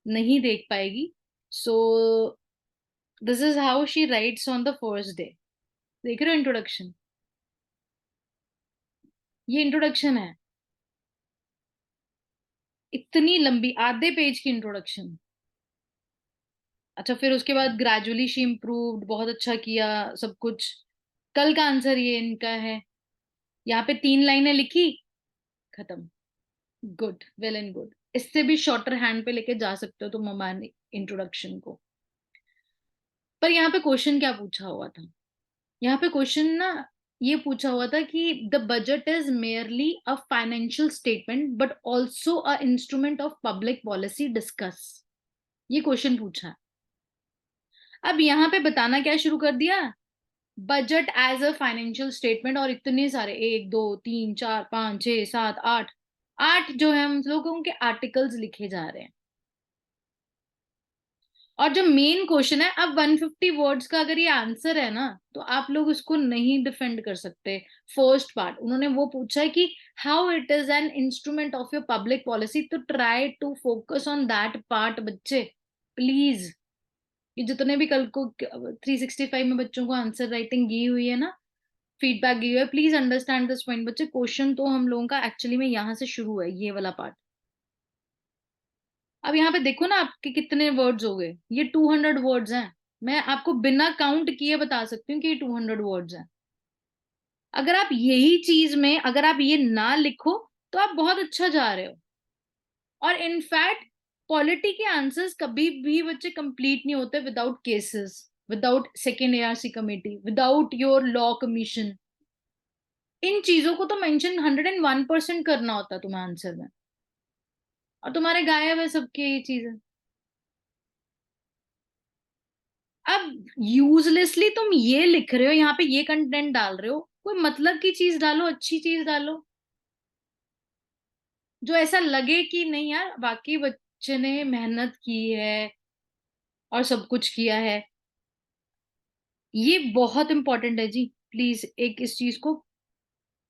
नहीं देख पाएगी। So this is how she writes on the first day. देख रहे हो इंट्रोडक्शन? ये इंट्रोडक्शन है, इतनी लंबी, आधे पेज की इंट्रोडक्शन। अच्छा, फिर उसके बाद ग्रेजुअली शी इम्प्रूव्ड, बहुत अच्छा किया सब कुछ। कल का आंसर ये इनका है, यहाँ पे 3 लाइनें लिखी, खत्म। Good, well and good. इससे भी शॉर्टर हैंड पे लेके जा सकते हो तुम हमारे इंट्रोडक्शन को। पर यहाँ पे क्वेश्चन क्या पूछा हुआ था? यहाँ पे क्वेश्चन ना ये पूछा हुआ था कि the budget is merely a financial statement but also a instrument of public policy discuss. ये क्वेश्चन पूछा है। अब यहाँ पे बताना क्या शुरू कर दिया, budget as a financial statement, और इतने सारे 1 2 3 4 5 6 7 8, 8 जो है हम लोगों के आर्टिकल्स लिखे जा रहे हैं। और जो मेन क्वेश्चन है, अब 150 वर्ड्स का अगर ये आंसर है ना, तो आप लोग उसको नहीं डिफेंड कर सकते। फर्स्ट पार्ट उन्होंने वो पूछा है कि how it is an instrument of your public policy, तो try to focus on that part बच्चे, प्लीज। ये जितने भी कल को 365 में बच्चों को आंसर राइटिंग की हुई है ना, फीडबैक दी हुई है, प्लीज अंडरस्टैंड दिस पॉइंट बच्चे। क्वेश्चन तो हम लोगों का एक्चुअली में यहाँ से शुरू है, ये वाला पार्ट। अब यहाँ पे देखो ना आपके कितने वर्ड्स हो गए, ये 200 वर्ड्स हैं। मैं आपको बिना काउंट किए बता सकती हूँ कि ये 200 वर्ड्स हैं। अगर आप यही चीज में अगर आप ये ना लिखो तो आप बहुत अच्छा जा रहे हो। और इनफैक्ट पॉलिटी के आंसर्स कभी भी बच्चे कंप्लीट नहीं होते without cases, without second ARC committee, without your law commission. इन चीजों को तो मेंशन 101% करना होता है तुम्हें आंसर में, और तुम्हारे गायब है सबके ये चीजें। अब यूजलेसली तुम ये लिख रहे हो, यहाँ पे ये कंटेंट डाल रहे हो, कोई मतलब की चीज डालो, अच्छी चीज डालो, जो ऐसा लगे कि नहीं यार बाकी बच्चे ने मेहनत की है और सब कुछ किया है। ये बहुत इंपॉर्टेंट है जी, प्लीज एक इस चीज को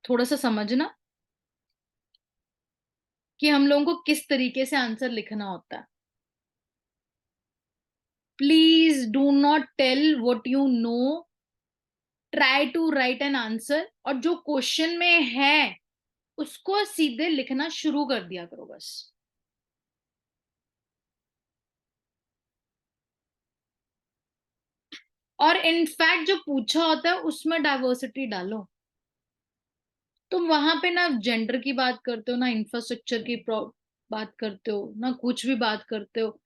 थोड़ा सा समझना कि हम लोगों को किस तरीके से आंसर लिखना होता है। Please do not tell what you know, try to write an answer, और जो क्वेश्चन में है उसको सीधे लिखना शुरू कर दिया करो बस। और इनफैक्ट जो पूछा होता है उसमें डाइवर्सिटी डालो। तुम वहां पे ना जेंडर की बात करते हो, ना इंफ्रास्ट्रक्चर की बात करते हो, ना कुछ भी बात करते हो।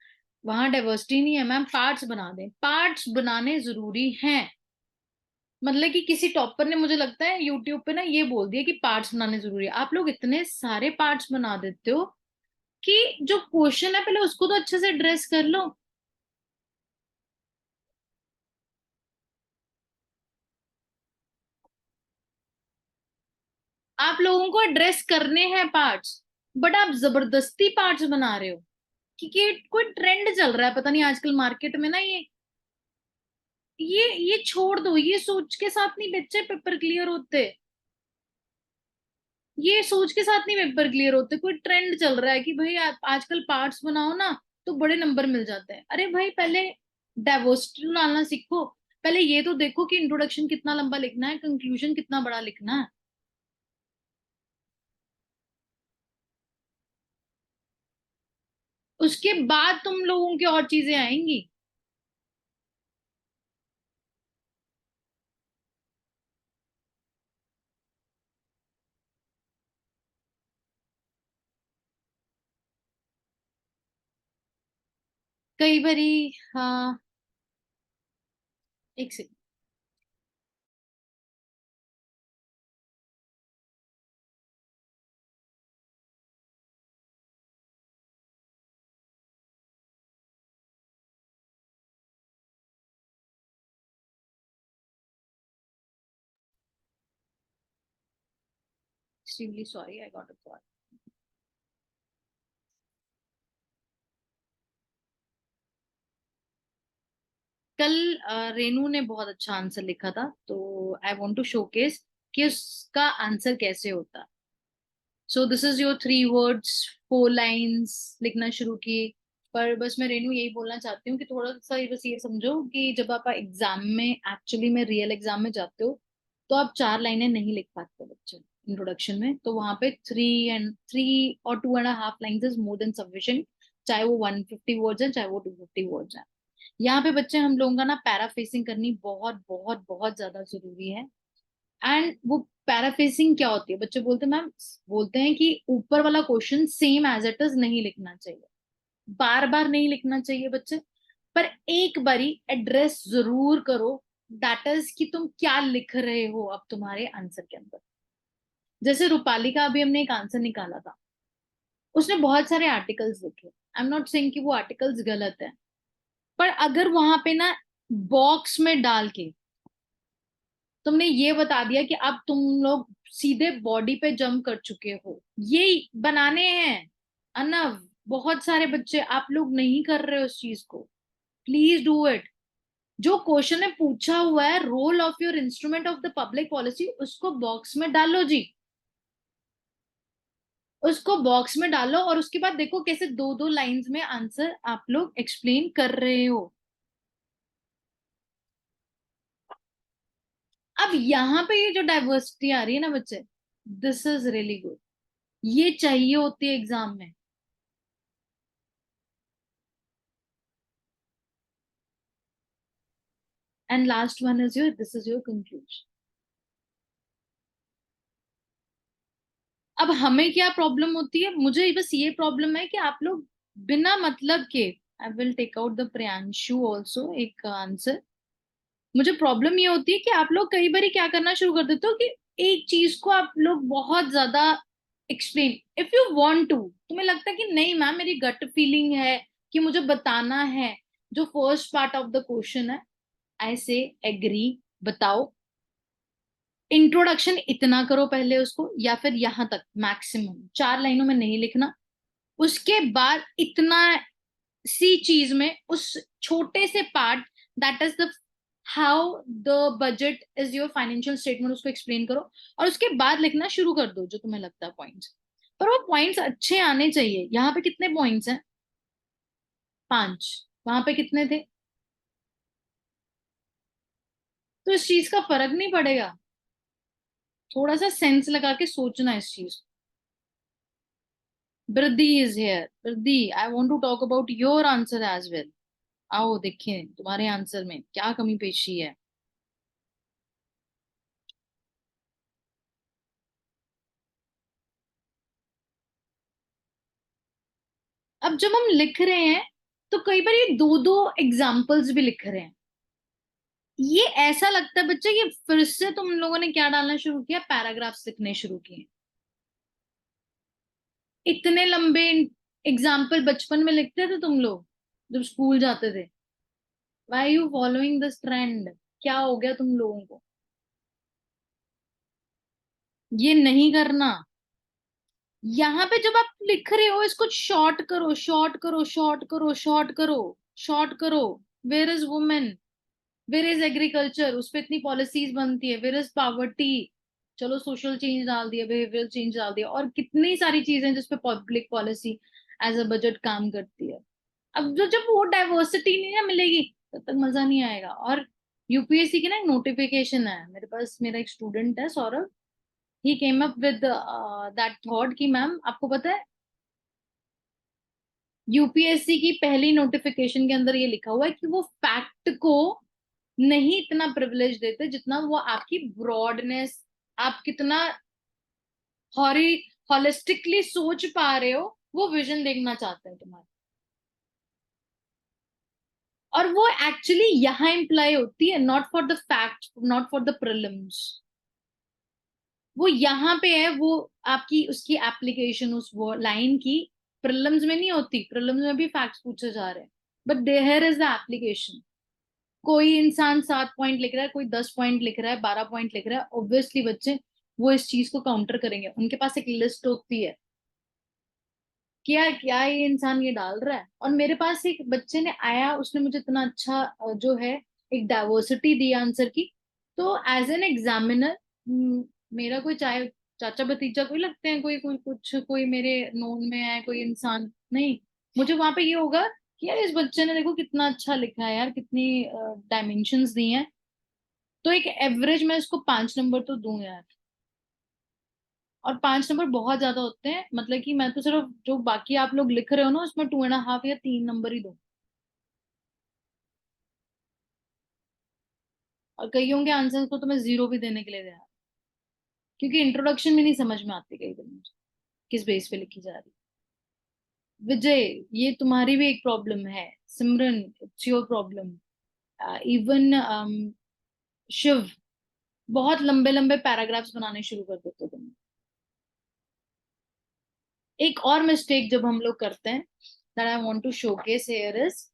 वहां डाइवर्सिटी नहीं है मैम, पार्ट्स बना दें, पार्ट्स बनाने जरूरी हैं। मतलब कि किसी टॉपर ने मुझे लगता है यूट्यूब पे ना ये बोल दिया कि पार्ट्स बनाने जरूरी है। आप लोग इतने सारे पार्ट्स बना देते हो कि जो क्वेश्चन है पहले उसको तो अच्छे से एड्रेस कर लो। आप लोगों को एड्रेस करने हैं पार्ट्स, बट आप जबरदस्ती पार्ट्स बना रहे हो क्योंकि कोई ट्रेंड चल रहा है पता नहीं आजकल मार्केट में ना। ये छोड़ दो, ये सोच के साथ नहीं बच्चे पेपर क्लियर होते। ये सोच के साथ नहीं पेपर क्लियर होते। कोई ट्रेंड चल रहा है कि भाई आप आजकल पार्ट्स बनाओ ना तो बड़े नंबर मिल जाते हैं। अरे भाई पहले डाइवर्सिटी डालना सीखो। पहले ये तो देखो कि इंट्रोडक्शन कितना लंबा लिखना है, कंक्लूजन कितना बड़ा लिखना है। उसके बाद तुम लोगों की और चीजें आएंगी। कई बारी। हाँ, एक second. Extremely sorry, I got a call. कल रेनू ने बहुत अच्छा आंसर लिखा था, तो आई वांट टू शोकेस कि उसका आंसर कैसे होता। So this is your 3 words, 4 lines लिखना शुरू किए। पर बस मैं रेनू यही बोलना चाहती हूँ कि थोड़ा सा बस ये समझो कि जब आप एग्जाम में, एक्चुअली में रियल एग्जाम में जाते हो, तो आप 4 लाइनें नहीं लिख पाते बच्चे इंट्रोडक्शन में। तो वहां पे 3 और 2.5 lines is more than sufficient, चाहे वो 150 words है, चाहे वो 250 words है। यहाँ पे बच्चे हम लोगों का ना पैराफ्रेसिंग करनी बहुत बहुत बहुत ज्यादा जरूरी है। एंड वो पैराफ्रेसिंग क्या होती है, बच्चे बोलते हैं मैम, बोलते हैं कि ऊपर वाला question same as it is नहीं लिखना चाहिए, बार बार नहीं लिखना चाहिए बच्चे, पर एक बारी एड्रेस जरूर करो, दैट इज कि तुम क्या लिख रहे हो अब तुम्हारे आंसर के अंदर। जैसे रूपाली का अभी हमने एक आंसर निकाला था, उसने बहुत सारे आर्टिकल्स लिखे। आई एम नॉट सेइंग कि वो आर्टिकल्स गलत है, पर अगर वहां पे ना बॉक्स में डाल के तुमने ये बता दिया कि अब तुम लोग सीधे बॉडी पे जंप कर चुके हो, ये बनाने हैं अनव, बहुत सारे बच्चे आप लोग नहीं कर रहे हो उस चीज को। Please do it. जो क्वेश्चन है पूछा हुआ है, role of your instrument of the public policy, उसको बॉक्स में डालो जी, उसको बॉक्स में डालो, और उसके बाद देखो कैसे 2-2 लाइंस में आंसर आप लोग एक्सप्लेन कर रहे हो। अब यहाँ पे ये जो डाइवर्सिटी आ रही है ना बच्चे, दिस इज रियली गुड, ये चाहिए होती है एग्जाम में। And last one is your, this is your conclusion. अब हमें क्या प्रॉब्लम होती है, मुझे बस ये प्रॉब्लम है कि आप लोग बिना मतलब के, I will take out the Priyanshu also एक आंसर। मुझे प्रॉब्लम ये होती है कि आप लोग कई बार क्या करना शुरू कर देते हो कि एक चीज को आप लोग बहुत ज्यादा explain, if you want to, तुम्हें लगता है कि नहीं मैम मेरी गट फीलिंग है कि मुझे बताना है जो first part of the question है, आई से एग्री, बताओ। इंट्रोडक्शन इतना करो पहले उसको, या फिर यहां तक मैक्सिमम 4 लाइनों में नहीं लिखना। उसके बाद इतना सी चीज में उस छोटे से part, that is the how the budget is your financial statement, उसको एक्सप्लेन करो, और उसके बाद लिखना शुरू कर दो जो तुम्हें लगता है पॉइंट्स। पर वो पॉइंट्स अच्छे आने चाहिए। यहाँ पे कितने पॉइंट्स हैं? 5। वहां पे कितने थे? तो इस चीज का फर्क नहीं पड़ेगा। थोड़ा सा सेंस लगा के सोचना इस चीज को। वृद्धि is here. Vriddhi, I want to talk about your answer as well. आओ देखें तुम्हारे आंसर में क्या कमी पेशी है। अब जब हम लिख रहे हैं तो कई बार ये 2-2 एग्जाम्पल्स भी लिख रहे हैं, ये ऐसा लगता है बच्चे ये फिर से तुम लोगों ने क्या डालना शुरू किया, पैराग्राफ्स लिखने शुरू किए। इतने लंबे एग्जाम्पल बचपन में लिखते थे तुम लोग जब स्कूल जाते थे। Why you following this trend? क्या हो गया तुम लोगों को? ये नहीं करना। यहाँ पे जब आप लिख रहे हो इसको शॉर्ट करो, शॉर्ट करो, शॉर्ट करो, शॉर्ट करो, शॉर्ट करो। Where is women, where is agriculture, उस पर इतनी पॉलिसीज बनती है। वेयर इज पॉवर्टी, चलो सोशल चेंज डाल दिया, बिहेवियरल चेंज डाल दिया, और कितनी सारी चीजें जिसपे public policy as a budget काम करती है। अब जो जब वो डाइवर्सिटी नहीं ना मिलेगी तब तक मजा नहीं आएगा। और यूपीएससी की ना एक नोटिफिकेशन है मेरे पास, मेरा एक स्टूडेंट है Saurabh, he came up with that thought कि मैम आपको पता है यूपीएससी की पहली नोटिफिकेशन के अंदर ये लिखा हुआ है कि वो फैक्ट को नहीं इतना प्रिविलेज देते जितना वो आपकी ब्रॉडनेस, आप कितना हॉरी हॉलिस्टिकली सोच पा रहे हो, वो विजन देखना चाहते हैं तुम्हारा। और वो एक्चुअली यहाँ इम्प्लाई होती है, not for the fact, not for the prelims. वो यहाँ पे है, वो आपकी उसकी एप्लीकेशन उस वो लाइन की प्रिलिम्स में नहीं होती। प्रिलिम्स में भी फैक्ट्स पूछे जा रहे हैं, but there is the application. कोई इंसान 7 पॉइंट लिख रहा है, कोई 10 पॉइंट लिख रहा है, 12 पॉइंट लिख रहा है, ऑब्वियसली बच्चे वो इस चीज को काउंटर करेंगे। उनके पास एक लिस्ट होती है कि यार क्या ये इंसान ये डाल रहा है। और मेरे पास एक बच्चे ने आया, उसने मुझे इतना अच्छा जो है एक डाइवर्सिटी दी आंसर की। तो एज एन एग्जामिनर मेरा कोई चाहे चाचा भतीजा कोई लगते हैं, कोई कोई कुछ कोई मेरे नोन में है कोई इंसान नहीं, मुझे वहां पे ये होगा कि यार इस बच्चे ने देखो कितना अच्छा लिखा है यार, कितनी डायमेंशंस दी हैं। तो एक एवरेज मैं इसको 5 नंबर तो दूं यार। और 5 नंबर बहुत ज्यादा होते हैं, मतलब कि मैं तो सिर्फ जो बाकी आप लोग लिख रहे हो ना उसमें 2.5 या 3 नंबर ही दूं। और कईयों के आंसर्स को तो मैं 0 भी देने के लिए तैयार, क्योंकि इंट्रोडक्शन भी नहीं समझ में आती कई बार मुझे किस बेस पे लिखी जा रही। विजय, ये तुम्हारी भी एक प्रॉब्लम है। Simran, it's your problem. Even Shiv, बहुत लंबे लंबे पैराग्राफ्स बनाने शुरू कर देते हो तुम। एक और मिस्टेक जब हम लोग करते हैं that I want to showcase here is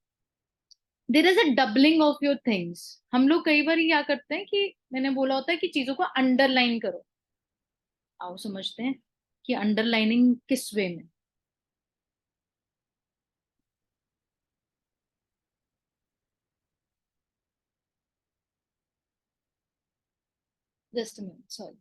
there is a doubling of your things. हम लोग कई बार क्या करते हैं कि मैंने बोला होता है कि चीजों को अंडरलाइन करो। आओ समझते हैं कि अंडरलाइनिंग किस वे में। Just a minute, sorry.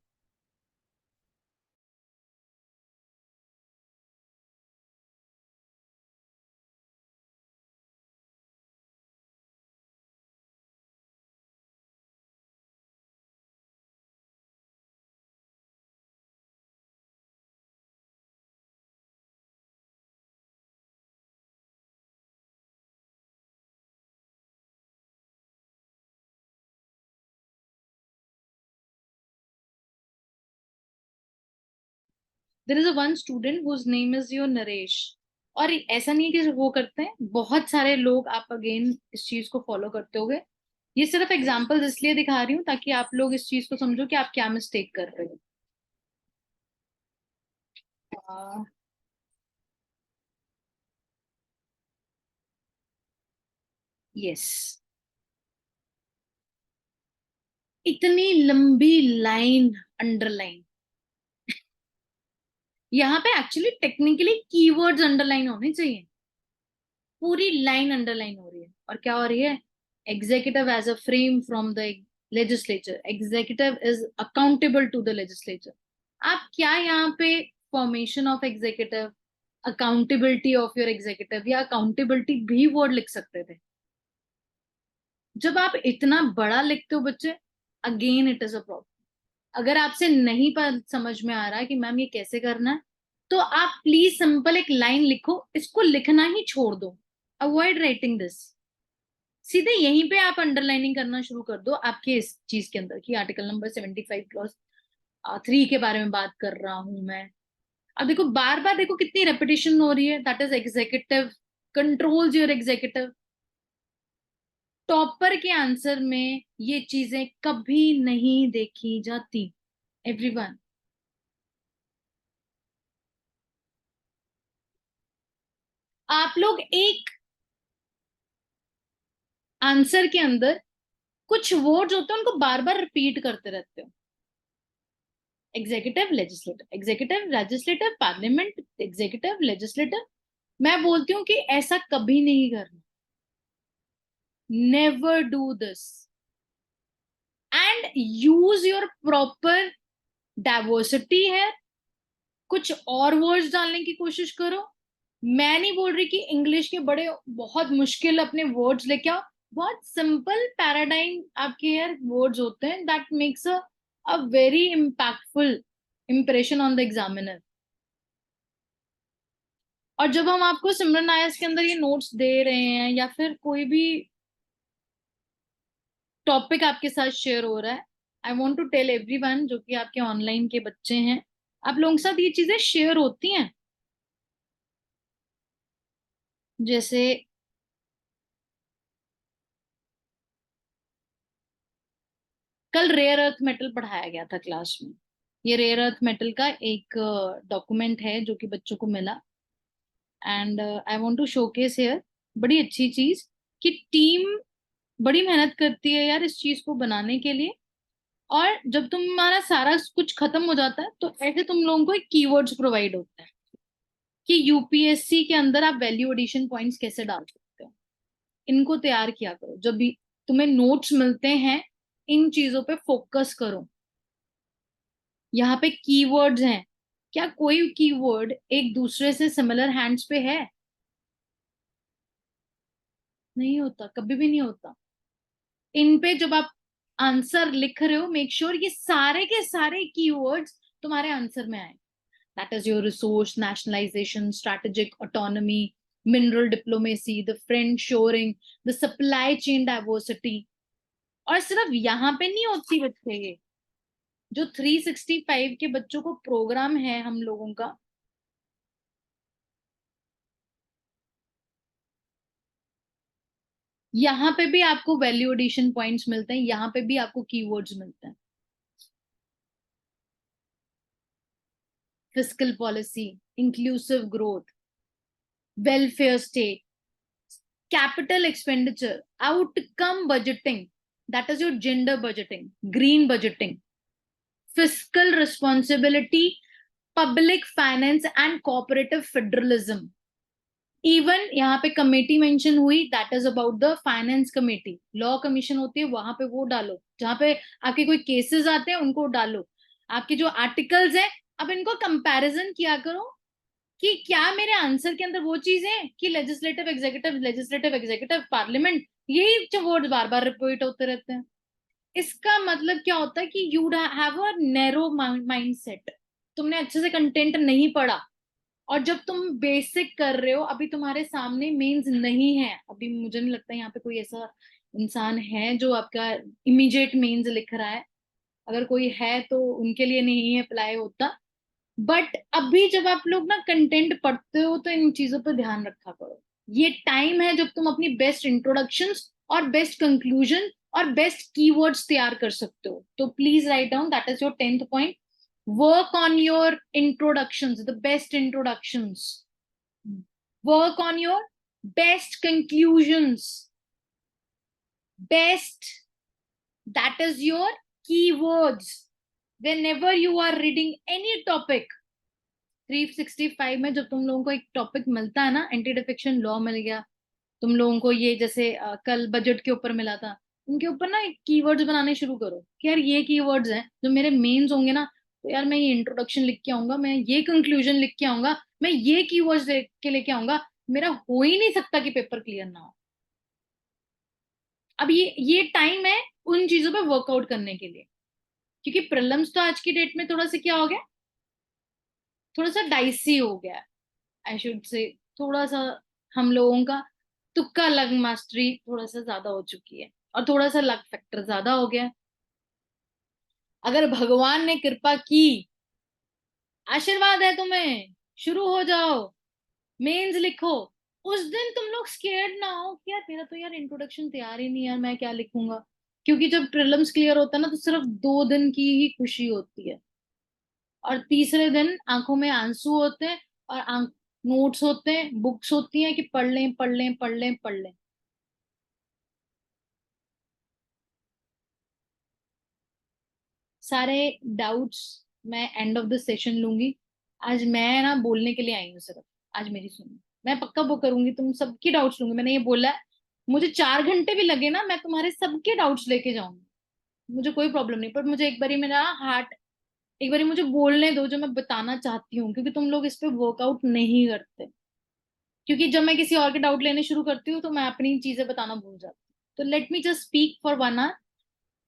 There is a one student whose name is your Naresh. और ऐसा नहीं है कि वो करते हैं, बहुत सारे लोग, आप अगेन इस चीज को फॉलो करते होगे। ये सिर्फ एग्जांपल्स इसलिए दिखा रही हूँ ताकि आप लोग इस चीज को समझो कि आप क्या मिस्टेक कर रहे हो। यस, इतनी लंबी लाइन अंडरलाइन। यहाँ पे एक्चुअली टेक्निकली कीवर्ड्स अंडरलाइन होने चाहिए। पूरी लाइन अंडरलाइन हो रही है। और क्या हो रही है? Executive as a frame from the legislature, executive is accountable to the legislature. आप क्या यहाँ पे formation of executive, accountability of your executive या अकाउंटेबिलिटी भी वर्ड लिख सकते थे। जब आप इतना बड़ा लिखते हो बच्चे, again it is a problem. अगर आपसे नहीं पर समझ में आ रहा है कि मैम ये कैसे करना है, तो आप प्लीज सिंपल एक लाइन लिखो, इसको लिखना ही छोड़ दो। Avoid writing this. सीधे यहीं पे आप अंडरलाइनिंग करना शुरू कर दो आपके इस चीज के अंदर कि आर्टिकल नंबर 75 क्लॉज 3 के बारे में बात कर रहा हूं मैं। अब देखो बार बार देखो कितनी रेपिटेशन हो रही है। That is executive controls your executive. Topper के आंसर में ये चीजें कभी नहीं देखी जाती एवरीवन। आप लोग एक आंसर के अंदर कुछ वर्ड्स होते हैं उनको बार बार रिपीट करते रहते हो। Executive legislative, executive legislative, parliament, executive legislative. मैं बोलती हूँ कि ऐसा कभी नहीं करना। Never do this and use your proper diversity है। कुछ और वर्ड्स डालने की कोशिश करो। मैं नहीं बोल रही कि इंग्लिश के बड़े बहुत मुश्किल अपने वर्ड्स लेके आओ। बहुत सिंपल पैराडाइम आपके यार वर्ड्स होते हैं that makes a very impactful impression on the examiner. और जब हम आपको सिमरन आईएएस के अंदर ये नोट्स दे रहे हैं या फिर कोई भी टॉपिक आपके साथ शेयर हो रहा है, I want to tell everyone जो कि आपके ऑनलाइन के बच्चे हैं, आप लोगों के साथ ये चीजें शेयर होती हैं। जैसे कल रेयर अर्थ मेटल पढ़ाया गया था क्लास में। ये रेयर अर्थ मेटल का एक डॉक्यूमेंट है जो कि बच्चों को मिला। And I want to showcase here बड़ी अच्छी चीज कि टीम बड़ी मेहनत करती है यार इस चीज को बनाने के लिए। और जब तुम्हारा सारा कुछ खत्म हो जाता है तो ऐसे तुम लोगों को एक कीवर्ड्स प्रोवाइड होता है कि यूपीएससी के अंदर आप वैल्यू एडिशन पॉइंट्स कैसे डाल सकते हो। इनको तैयार किया करो, जब भी तुम्हें नोट्स मिलते हैं इन चीजों पे फोकस करो। यहाँ पे कीवर्ड्स हैं, क्या कोई कीवर्ड एक दूसरे से सिमिलर हैंड्स पे है? नहीं होता, कभी भी नहीं होता। इन पे जब आप आंसर लिख रहे हो, मेक श्योर ये सारे के सारे कीवर्ड्स तुम्हारे आंसर में आए। That is your resource nationalisation, strategic autonomy, mineral diplomacy, the friend shoring, the supply chain diversity. और सिर्फ यहाँ पे नहीं होती बच्चे, ये जो 365 के बच्चों को प्रोग्राम है हम लोगों का, यहाँ पे भी आपको वैल्यू एडिशन पॉइंट्स मिलते हैं, यहाँ पे भी आपको कीवर्ड्स मिलते हैं। Fiscal policy, inclusive growth, welfare state, capital expenditure, outcome budgeting, that is your gender budgeting, green budgeting, fiscal responsibility, public finance and cooperative federalism. Even यहाँ पे कमेटी मेंशन हुई, that is about the finance committee. Law commission होती है वहां पे वो डालो, जहां पे आपके कोई केसेस आते हैं उनको डालो। आपके जो आर्टिकल्स हैं, अब इनको कंपैरिजन किया करो कि क्या मेरे आंसर के अंदर वो चीज है कि legislative executive, legislative executive, parliament, यही जो वर्ड बार बार रिपीट होते रहते हैं। इसका मतलब क्या होता है कि you have a narrow mindset, तुमने अच्छे से कंटेंट नहीं पढ़ा। और जब तुम बेसिक कर रहे हो, अभी तुम्हारे सामने मेंस नहीं है, अभी मुझे नहीं लगता यहाँ पे कोई ऐसा इंसान है जो आपका इमीडिएट मेंस लिख रहा है। अगर कोई है तो उनके लिए नहीं अप्लाई होता। बट अभी जब आप लोग ना कंटेंट पढ़ते हो तो इन चीजों पर ध्यान रखा करो। ये टाइम है जब तुम अपनी बेस्ट इंट्रोडक्शंस और बेस्ट कंक्लूजन और बेस्ट कीवर्ड्स तैयार कर सकते हो। तो please write down, that is your 10th point. Work on your introductions, the best introductions. Work on your best conclusions. Best, that is your keywords. Whenever you are reading any topic, 365 में जब तुम लोगों को एक टॉपिक मिलता है ना, एंटी डिफेक्शन लॉ मिल गया तुम लोगों को, ये जैसे कल बजट के ऊपर मिला था, उनके ऊपर ना एक कीवर्ड्स बनाने शुरू करो कि यार ये कीवर्ड्स हैं जो मेरे मेंस होंगे ना, तो यार मैं ये इंट्रोडक्शन लिख के आऊंगा, मैं ये कंक्लूजन लिख के आऊंगा, मैं ये कीवर्ड्स लिख के लेके आऊंगा, मेरा हो ही नहीं सकता कि पेपर क्लियर ना हो। अब ये टाइम है उन चीजों पे वर्कआउट करने के लिए, क्योंकि प्रीलिम्स तो आज की डेट में थोड़ा सा क्या हो गया, थोड़ा सा डाइसी हो गया, आई शुड से। थोड़ा सा हम लोगों का तुक्का लग मास्टरी थोड़ा सा ज्यादा हो चुकी है, और थोड़ा सा लक फैक्टर ज्यादा हो गया है। अगर भगवान ने कृपा की, आशीर्वाद है तुम्हें, शुरू हो जाओ, मेंस लिखो, उस दिन तुम लोग स्केर्ड ना हो कि यार मेरा तो यार इंट्रोडक्शन तैयार ही नहीं, यार मैं क्या लिखूंगा। क्योंकि जब प्रीलिम्स क्लियर होता है ना, तो सिर्फ 2 दिन की ही खुशी होती है, और तीसरे दिन आंखों में आंसू होते हैं, और नोट्स होते हैं, बुक्स होती हैं कि पढ़ लें पढ़ लें पढ़ लें पढ़ लें। सारे डाउट्स मैं एंड ऑफ द सेशन लूंगी। आज मैं ना बोलने के लिए आई हूँ सिर्फ, आज मेरी सुनो, मैं पक्का वो करूंगी, तुम सबकी डाउट्स लूंगी। मैंने ये बोला है, मुझे 4 घंटे भी लगे ना, मैं तुम्हारे सबके डाउट्स लेके जाऊंगी, मुझे कोई प्रॉब्लम नहीं। पर मुझे एक बारी मेरा हार्ट, एक बारी मुझे बोलने दो जो मैं बताना चाहती हूँ, क्योंकि तुम लोग इस पे वर्कआउट नहीं करते। क्योंकि जब मैं किसी और के डाउट लेने शुरू करती हूँ तो मैं अपनी चीजें बताना भूल जाती हूँ। तो let me just speak for 1 hour,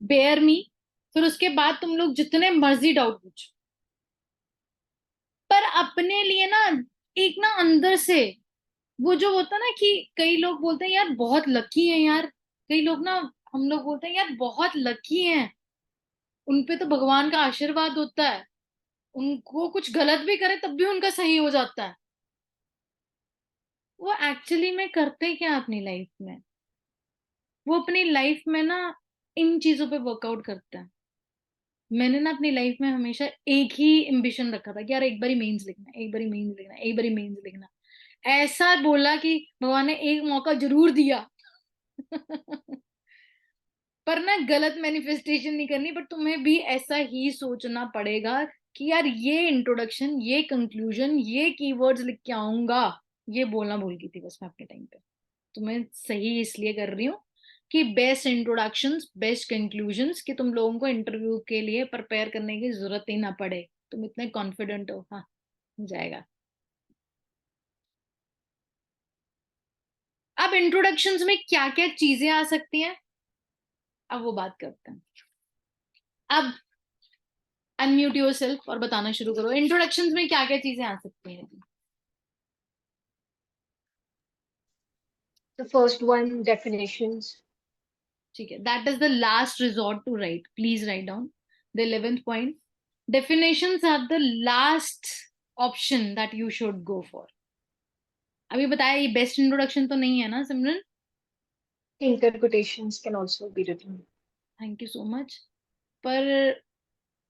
bear me. फिर उसके बाद तुम लोग जितने मर्जी डाउट पूछो, पर अपने लिए ना, एक ना अंदर से वो जो होता है ना, कि कई लोग बोलते हैं यार बहुत लकी हैं यार, कई लोग ना, हम लोग बोलते हैं यार बहुत लकी हैं, उनपे तो भगवान का आशीर्वाद होता है, उनको कुछ गलत भी करे तब भी उनका सही हो जाता है। वो एक्चुअली में करते क्या अपनी लाइफ में, वो अपनी लाइफ में ना इन चीजों पे वर्कआउट करते हैं। मैंने ना अपनी लाइफ में हमेशा एक ही एम्बिशन रखा था कि यार एक बारी मेंस लिखना, एक बारी मेंस लिखना, एक बारी मेंस लिखना। ऐसा बोला कि भगवान ने एक मौका जरूर दिया पर ना गलत मैनिफेस्टेशन नहीं करनी, पर तुम्हें भी ऐसा ही सोचना पड़ेगा कि यार ये इंट्रोडक्शन, ये कंक्लूजन, ये कीवर्ड्स लिख के आऊंगा, ये बोलना भूल गई थी बस मैं अपने टाइम पे। तो मैं सही इसलिए कर रही हूँ कि बेस्ट इंट्रोडक्शंस, बेस्ट कंक्लूजन्स, कि तुम लोगों को इंटरव्यू के लिए प्रिपेयर करने की जरूरत ही ना पड़े, तुम इतने कॉन्फिडेंट हो। हाँ, हो जाएगा। अब इंट्रोडक्शंस में क्या क्या चीजें आ सकती हैं, अब वो बात करते हैं। अब अनम्यूट योरसेल्फ और बताना शुरू करो, इंट्रोडक्शंस में क्या क्या चीजें आ सकती हैं। The first one, definitions. ठीक है, that is the last resort to write, please write down the 11th point. Definitions are the last option that you should go for. अभी बताया ये बेस्ट इंट्रोडक्शन तो नहीं है ना Simran? Interpretations can also be written. Thank you so much. पर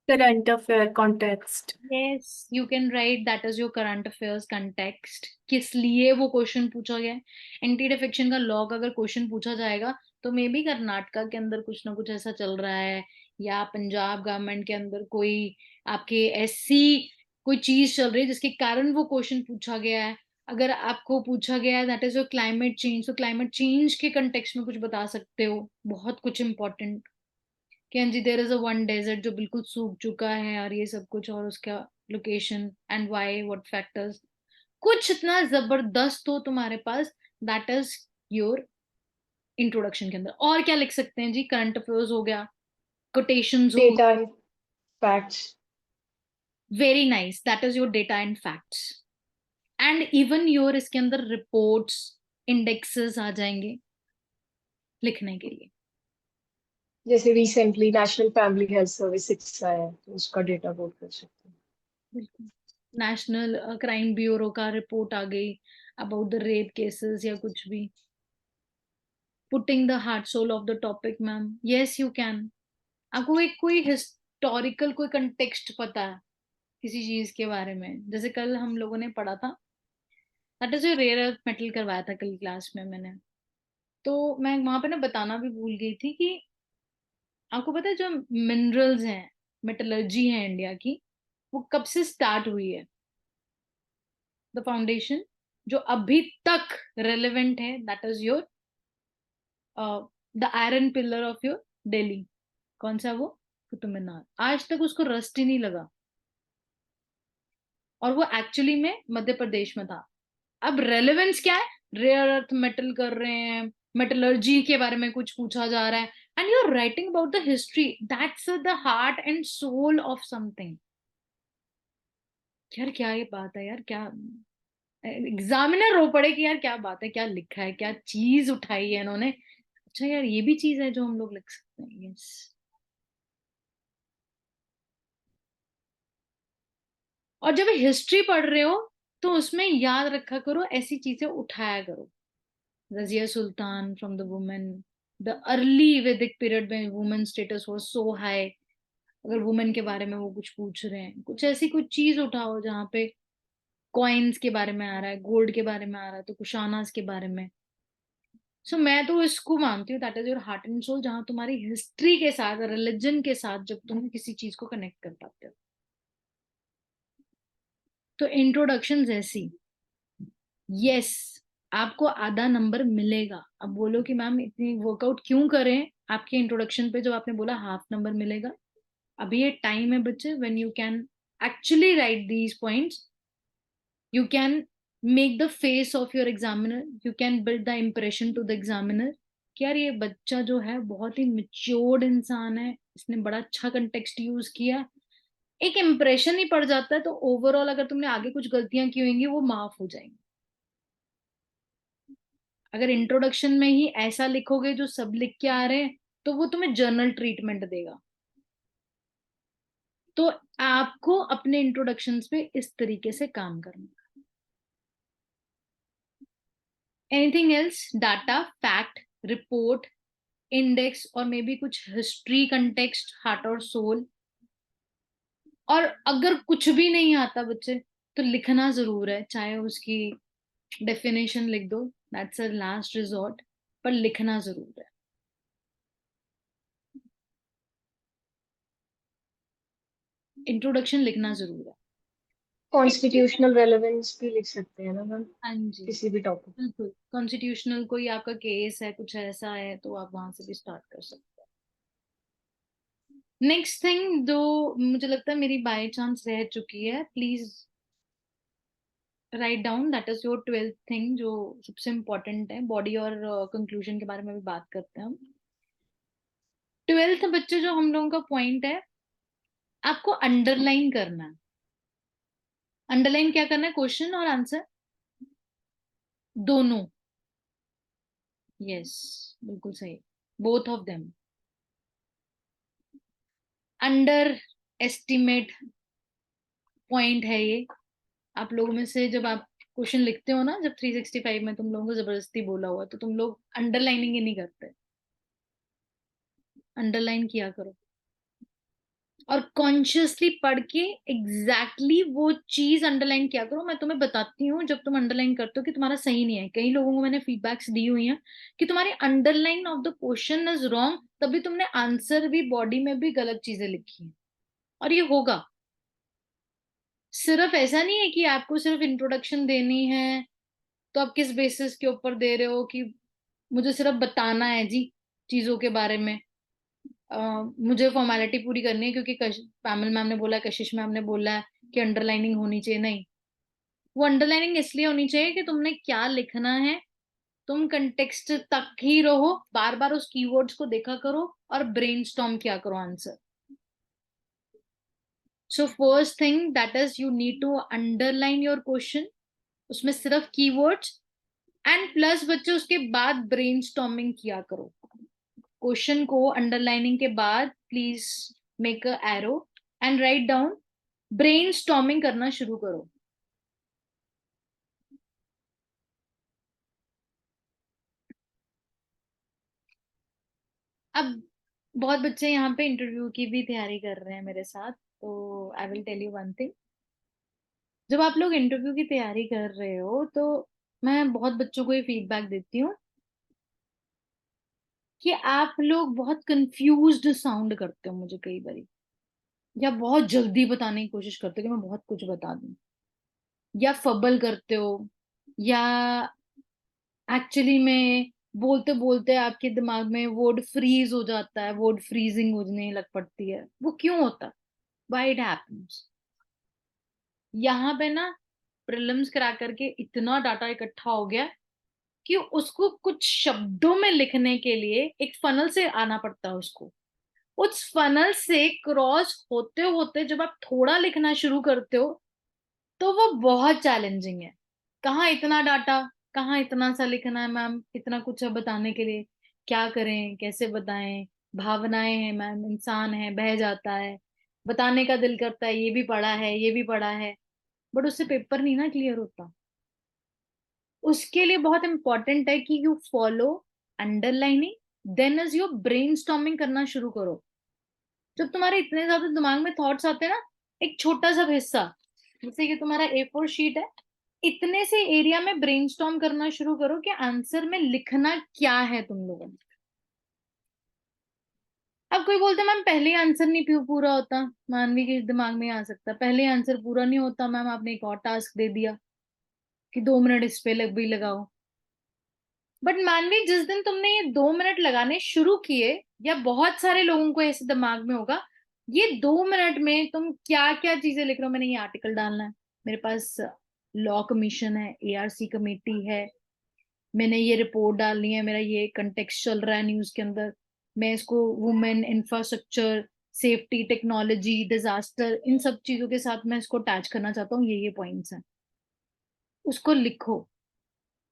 Current affair context. yes, you can write that as your current affairs context, किस लिए वो क्वेश्चन पूछा गया है। एंटी डिफेक्शन का लॉ का अगर क्वेश्चन पूछा जाएगा तो मे बी कर्नाटका के अंदर कुछ ना कुछ ऐसा चल रहा है, या पंजाब गवर्नमेंट के अंदर कोई आपके ऐसी कोई चीज चल रही है जिसके कारण वो क्वेश्चन पूछा गया है। अगर आपको पूछा गया है that is your climate change, तो क्लाइमेट चेंज के कंटेक्स्ट में कुछ बता सकते हो, बहुत कुछ इंपॉर्टेंट। कि हाँ जी, there is a one desert जो बिल्कुल सूख चुका है और ये सब कुछ, और उसका location and why, what factors, कुछ इतना जबरदस्त हो तुम्हारे पास, दैट इज योर इंट्रोडक्शन के अंदर। और क्या लिख सकते हैं जी? करंट अफेयर्स हो गया, कोटेशंस हो, Data and facts. Very nice, that is your data and facts. And even your इसके अंदर रिपोर्ट्स, इंडेक्सेस आ जाएंगे लिखने के लिए। जैसे recently National Family Health Service 6 आया है, तो उसका डेटा बोर्ड कर सकते हैं। बिल्कुल, नेशनल क्राइम ब्यूरो का रिपोर्ट आ गई अबाउट द रेप केसेस या कुछ भी। Putting the heart soul of the topic ma'am, yes you can. आपको एक कोई हिस्टोरिकल कोई कंटेक्स्ट पता है किसी चीज के बारे में, जैसे कल हम लोगों ने पढ़ा था, that is rare earth metal करवाया था कल क्लास में मैंने, तो मैं वहां पे ना बताना भी भूल गई थी कि आपको पता है जो मिनरल्स हैं, मेटलर्जी है इंडिया की, वो कब से स्टार्ट हुई है? द फाउंडेशन जो अभी तक रेलेवेंट है, that is your the iron pillar of your Delhi. कौन सा? वो कुतुब मीनार। आज तक उसको रस्ट ही नहीं लगा, और वो एक्चुअली में मध्य प्रदेश में था। अब रेलेवेंस क्या है? रेयर अर्थ मेटल कर रहे हैं, मेटलर्जी के बारे में कुछ पूछा जा रहा है, and you are writing about the history, that's the heart and soul of something. यार क्या ये बात है यार, क्या एग्जामिनर रो पड़े कि यार क्या बात है, क्या लिखा है, क्या चीज उठाई है इन्होंने। अच्छा यार, ये भी चीज है जो हम लोग लिख सकते हैं। यस, और जब हिस्ट्री पढ़ रहे हो तो उसमें याद रखा करो, ऐसी चीजें उठाया करो। Razia Sultan from the women, the early Vedic period में women status was so high. अगर वुमेन के बारे में वो कुछ पूछ रहे हैं, कुछ ऐसी कुछ चीज उठाओ जहाँ पे कॉइन्स के बारे में आ रहा है, गोल्ड के बारे में आ रहा है, तो कुशानास के बारे में। सो मैं तो इसको मानती हूँ that is your heart and soul, जहां तुम्हारी हिस्ट्री के साथ, रिलीजन के साथ जब तुम किसी चीज को कनेक्ट कर पाते हो। तो इंट्रोडक्शन ऐसी, यस, आपको आधा नंबर मिलेगा। अब बोलो कि मैम इतनी वर्कआउट क्यों करें आपके इंट्रोडक्शन पे, जब आपने बोला हाफ नंबर मिलेगा। अभी ये टाइम है बच्चे when you can actually right these points, you can make the face of your examiner, you can build the impression to the examiner कि यार ये बच्चा जो है बहुत ही मेच्योर्ड इंसान है, इसने बड़ा अच्छा कंटेक्स्ट यूज किया। एक इम्प्रेशन ही पड़ जाता है, तो ओवरऑल अगर तुमने आगे कुछ गलतियां की होंगी वो माफ हो जाएंगी। अगर इंट्रोडक्शन में ही ऐसा लिखोगे जो सब लिख के आ रहे हैं, तो वो तुम्हें जर्नल ट्रीटमेंट देगा। तो आपको अपने इंट्रोडक्शंस पे इस तरीके से काम करना। Anything else? Data, fact, report, index, और मे बी कुछ हिस्ट्री, कंटेक्स्ट, हार्ट और सोल। और अगर कुछ भी नहीं आता बच्चे, तो लिखना जरूर है, चाहे उसकी डेफिनेशन लिख दो, दैट्स अ लास्ट रिजॉर्ट, पर लिखना जरूर है। इंट्रोडक्शन लिखना जरूर है। कॉन्स्टिट्यूशनल रेलेवेंस भी लिख सकते हैं ना मैम, हाँ जी, किसी भी टॉपिक। बिल्कुल। कॉन्स्टिट्यूशनल कोई आपका केस है, कुछ ऐसा है, तो आप वहां से भी स्टार्ट कर सकते हैं। नेक्स्ट थिंग जो मुझे लगता है मेरी बाय चांस रह चुकी है, please write down, that is your 12th thing जो सबसे इम्पोर्टेंट है। बॉडी और कंक्लूजन के बारे में भी बात करते हैं हम। 12th बच्चे जो हम लोगों का पॉइंट है, आपको अंडरलाइन करना है। अंडरलाइन क्या करना है? क्वेश्चन और आंसर दोनों। यस, बिल्कुल सही, both of them. Under estimate point है ये। आप लोगों में से जब आप क्वेश्चन लिखते हो ना, जब 365 में तुम लोगों को जबरदस्ती बोला हुआ, तो तुम लोग अंडरलाइनिंग ही नहीं करते। अंडरलाइन किया करो और कॉन्शियसली पढ़ के वो चीज अंडरलाइन किया करो। मैं तुम्हें बताती हूँ, जब तुम अंडरलाइन करते हो कि तुम्हारा सही नहीं है, कई लोगों को मैंने फीडबैक्स दी हुई हैं कि तुम्हारी underline of the question is wrong, तभी तुमने आंसर भी, बॉडी में भी गलत चीजें लिखी हैं। और ये होगा, सिर्फ ऐसा नहीं है कि आपको सिर्फ इंट्रोडक्शन देनी है तो आप किस बेसिस के ऊपर दे रहे हो कि मुझे सिर्फ बताना है जी चीजों के बारे में। मुझे फॉर्मेलिटी पूरी करनी है क्योंकि पैमल मैम ने बोला है, कशिश मैम ने बोला है कि अंडरलाइनिंग होनी चाहिए। नहीं, वो अंडरलाइनिंग इसलिए होनी चाहिए कि तुमने क्या लिखना है, तुम कंटेक्स्ट तक ही रहो, बार बार उस कीवर्ड्स को देखा करो और ब्रेनस्टॉर्म किया करो answer. So first thing that is you need to underline your question, उसमें सिर्फ कीवर्ड्स, एंड प्लस बच्चे उसके बाद ब्रेनस्टॉर्मिंग किया करो। क्वेश्चन को अंडरलाइनिंग के बाद please make a arrow and write down, brainstorming करना शुरू करो। अब बहुत बच्चे यहाँ पे इंटरव्यू की भी तैयारी कर रहे हैं मेरे साथ, तो I will tell you one thing. जब आप लोग इंटरव्यू की तैयारी कर रहे हो, तो मैं बहुत बच्चों को ये फीडबैक देती हूँ कि आप लोग बहुत कंफ्यूज्ड साउंड करते हो मुझे कई बारी, या बहुत जल्दी बताने की कोशिश करते हो कि मैं बहुत कुछ बता दूं, या फबल करते हो, या एक्चुअली में बोलते बोलते आपके दिमाग में वर्ड फ्रीज हो जाता है, वर्ड फ्रीजिंग होने लग पड़ती है। वो क्यों होता है? Why it happens? यहाँ पे ना प्रीलिम्स करा करके इतना डाटा इकट्ठा हो गया कि उसको कुछ शब्दों में लिखने के लिए एक फनल से आना पड़ता है उसको। उस फनल से क्रॉस होते होते जब आप थोड़ा लिखना शुरू करते हो, तो वो बहुत चैलेंजिंग है। कहाँ इतना डाटा, कहाँ इतना सा लिखना है मैम, इतना कुछ है बताने के लिए, क्या करें, कैसे बताएं? भावनाएं हैं मैम, इंसान है, बह जाता है, बताने का दिल करता है, ये भी पढ़ा है, ये भी पढ़ा है, बट उससे पेपर नहीं ना क्लियर होता। उसके लिए बहुत इंपॉर्टेंट है कि you follow underlining, then is your brainstorming करना शुरू करो। जब तुम्हारे इतने ज्यादा दिमाग में थॉट्स आते हैं ना, एक छोटा सा हिस्सा, जैसे कि तुम्हारा A4 शीट है, इतने से एरिया में ब्रेनस्टॉर्म करना शुरू करो कि आंसर में लिखना क्या है तुम लोगों ने। अब कोई बोलता है मैम पहले ही आंसर नहीं पूरा होता, मानवी के दिमाग में आ सकता है पहले ही आंसर पूरा नहीं होता मैम, आपने एक और टास्क दे दिया कि 2 मिनट इस पे भी लगाओ। बट मानवी, जिस दिन तुमने ये 2 मिनट लगाने शुरू किए, या बहुत सारे लोगों को ऐसे दिमाग में होगा, ये 2 मिनट में तुम क्या क्या चीजें लिख रहे हो। मैंने ये आर्टिकल डालना है, मेरे पास लॉ कमीशन है, ARC कमेटी है, मैंने ये रिपोर्ट डालनी है, मेरा ये कंटेक्स्ट चल रहा है न्यूज के अंदर, मैं इसको women, infrastructure, safety, technology, disaster, इन सब चीजों के साथ मैं इसको अटैच करना चाहता हूँ, ये पॉइंट्स हैं, उसको लिखो।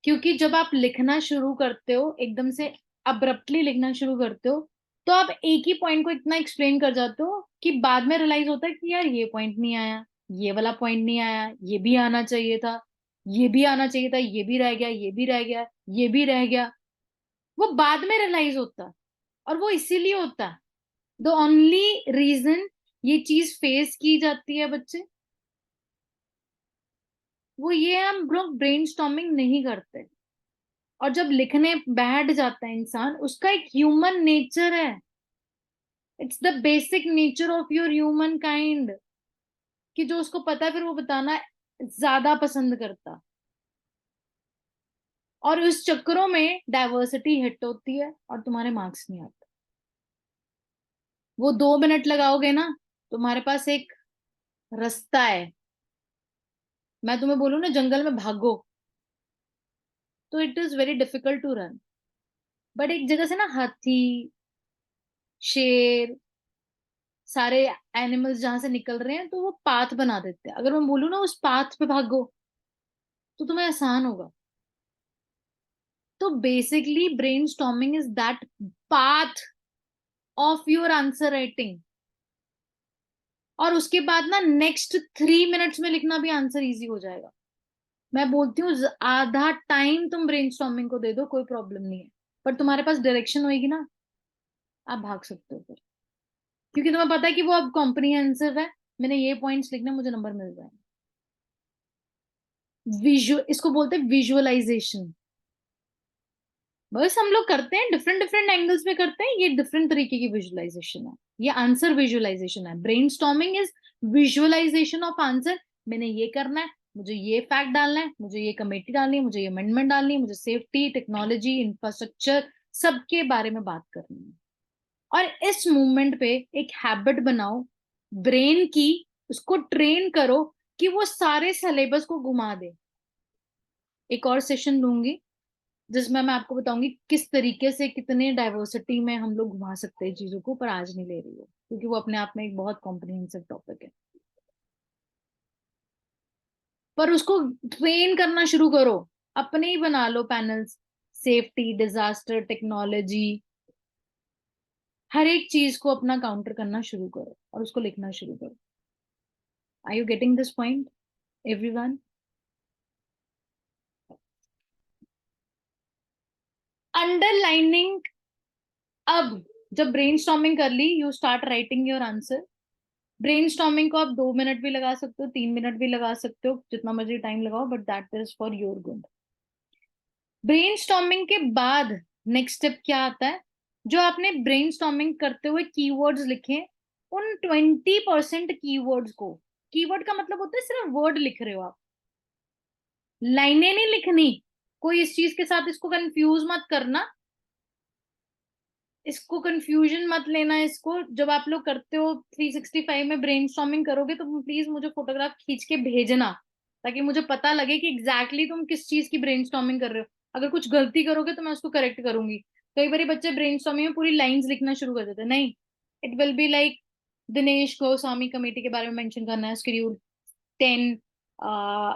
क्योंकि जब आप लिखना शुरू करते हो, एकदम से अब्रप्टली लिखना शुरू करते हो, तो आप एक ही पॉइंट को इतना एक्सप्लेन कर जाते हो कि बाद में रियलाइज होता है कि यार ये पॉइंट नहीं आया, ये वाला पॉइंट नहीं आया, ये भी आना चाहिए था, ये भी आना चाहिए था, ये भी रह गया, ये भी रह गया, ये भी रह गया। वो बाद में रियलाइज होता है, और वो इसीलिए होता है, द ओनली रीजन ये चीज फेस की जाती है बच्चे, वो ये हम लोग ब्रेनस्टॉर्मिंग नहीं करते। और जब लिखने बैठ जाता है इंसान, उसका एक ह्यूमन नेचर है, it's the basic nature of your human kind कि जो उसको पता है फिर वो बताना ज्यादा पसंद करता, और उस चक्करों में डाइवर्सिटी हिट होती है और तुम्हारे मार्क्स नहीं आते। वो 2 मिनट लगाओगे ना, तुम्हारे पास एक रास्ता है। मैं तुम्हें बोलूं ना जंगल में भागो, तो it is very difficult to run. But एक जगह से ना हाथी, शेर, सारे एनिमल्स जहां से निकल रहे हैं तो वो पाथ बना देते हैं। अगर मैं बोलूँ ना उस पाथ पे भागो, तो तुम्हें आसान होगा। तो basically brainstorming is that path of your answer writing. और उसके बाद ना नेक्स्ट 3 मिनट्स में लिखना भी आंसर इजी हो जाएगा। मैं बोलती हूँ आधा टाइम तुम ब्रेनस्टॉर्मिंग को दे दो, कोई प्रॉब्लम नहीं है। पर तुम्हारे पास डायरेक्शन होगी ना, आप भाग सकते हो फिर, क्योंकि तुम्हें पता है कि वो अब कॉम्प्रिहेंसिव है। मैंने ये पॉइंट्स लिखने, मुझे नंबर मिल जाए। विजुअल, इसको बोलते हैं विजुअलाइजेशन। बस हम लोग करते हैं डिफरेंट डिफरेंट एंगल्स में करते हैं, ये डिफरेंट तरीके की विजुअलाइजेशन है। ये आंसर विजुअलाइजेशन है। Brainstorming is visualisation of answer. मैंने ये करना है, मुझे ये फैक्ट डालना है, मुझे ये कमेटी डालनी है, मुझे ये अमेंडमेंट डालनी है, मुझे सेफ्टी, टेक्नोलॉजी, इंफ्रास्ट्रक्चर सबके बारे में बात करनी है। और इस मूवमेंट पे एक हैबिट बनाओ ब्रेन की, उसको ट्रेन करो कि वो सारे सिलेबस को घुमा दे। एक और सेशन लूंगी जिसमें मैं आपको बताऊंगी किस तरीके से कितने डाइवर्सिटी में हम लोग घुमा सकते हैं चीजों को, पर आज नहीं ले रही हूँ क्योंकि वो अपने आप में एक बहुत कॉम्प्रिहेंसिव टॉपिक है। पर उसको ट्रेन करना शुरू करो, अपने ही बना लो पैनल्स। सेफ्टी, डिजास्टर, टेक्नोलॉजी, हर एक चीज को अपना काउंटर करना शुरू करो और उसको लिखना शुरू करो। Are you getting this point everyone? Underlining. अब जब ब्रेनस्टॉर्मिंग कर ली, you start writing your answer. Brainstorming को आप 2 मिनट भी लगा सकते हो, 3 मिनट भी लगा सकते हो, जितना मर्जी टाइम लगाओ, but that is for your good. Brainstorming के बाद नेक्स्ट स्टेप क्या आता है? जो आपने ब्रेनस्टॉर्मिंग करते हुए कीवर्ड्स लिखे, उन 20% कीवर्ड्स को, कीवर्ड का मतलब होता है सिर्फ वर्ड लिख रहे हो आप, लाइनें नहीं लिखनी। कोई इस चीज के साथ इसको कंफ्यूज मत करना, इसको कंफ्यूजन मत लेना। इसको जब आप लोग करते हो 365 में ब्रेनस्टॉर्मिंग करोगे, तो प्लीज मुझे फोटोग्राफ खींच के भेजना, ताकि मुझे पता लगे कि एग्जैक्टली तुम किस चीज की ब्रेनस्टॉर्मिंग कर रहे हो। अगर कुछ गलती करोगे तो मैं उसको करेक्ट करूंगी। कई बार बच्चे ब्रेनस्टॉर्मिंग में पूरी लाइंस लिखना शुरू कर देते हैं। नहीं, it will be like Dinesh Goswami committee के बारे में मेंशन करना है, शेड्यूल 10,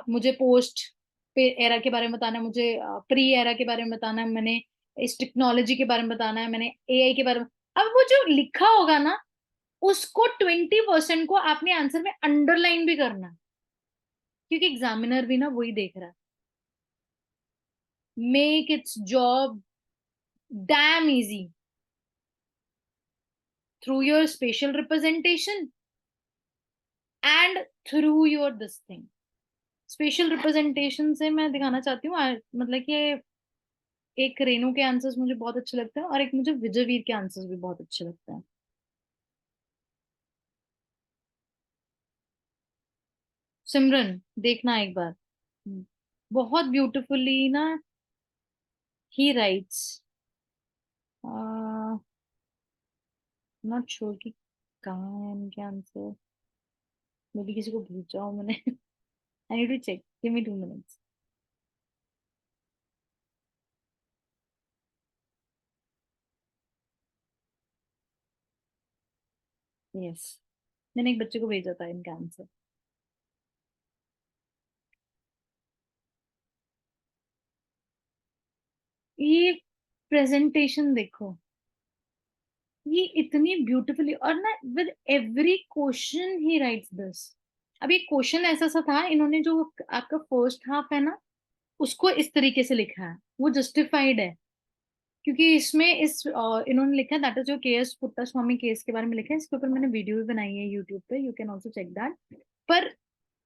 मुझे पोस्ट एरा के बारे में बताना है, मुझे प्री एरा के बारे में बताना है, मैंने इस टेक्नोलॉजी के बारे में बताना है, मैंने एआई के बारे में। अब वो जो लिखा होगा ना, उसको 20% को आपने आंसर में अंडरलाइन भी करना है, क्योंकि एग्जामिनर भी ना वही देख रहा है। Make it's job dam easy through your special representation and through your this thing. Special representation से मैं दिखाना चाहती हूँ मतलब कि एक रेनू के आंसर्स मुझे बहुत अच्छे लगते हैं और एक मुझे विजयवीर के आंसर्स भी बहुत अच्छे लगते हैं। सिमरन देखना एक बार, बहुत ब्यूटीफुली ना ही राइट्स। नॉट श्योर कि कहाँ है इनके आंसर, मे भी किसी को भेजा हो मैंने। I need to check, give me 2 minutes. Yes, मैंने एक बच्चे को भेजा था इनका आंसर। ये प्रेजेंटेशन देखो, ये इतनी ब्यूटीफुली, और ना with every question he rights this. अब ये क्वेश्चन ऐसा सा था, इन्होंने जो आपका फर्स्ट हाफ है ना, उसको इस तरीके से लिखा है, वो जस्टिफाइड है। क्योंकि इसमें इन्होंने लिखा है, दैट इज जो केएस पुट्टास्वामी केस के बारे में लिखा है। इसके ऊपर मैंने वीडियो भी बनाई है यूट्यूब पे, you can also check that. पर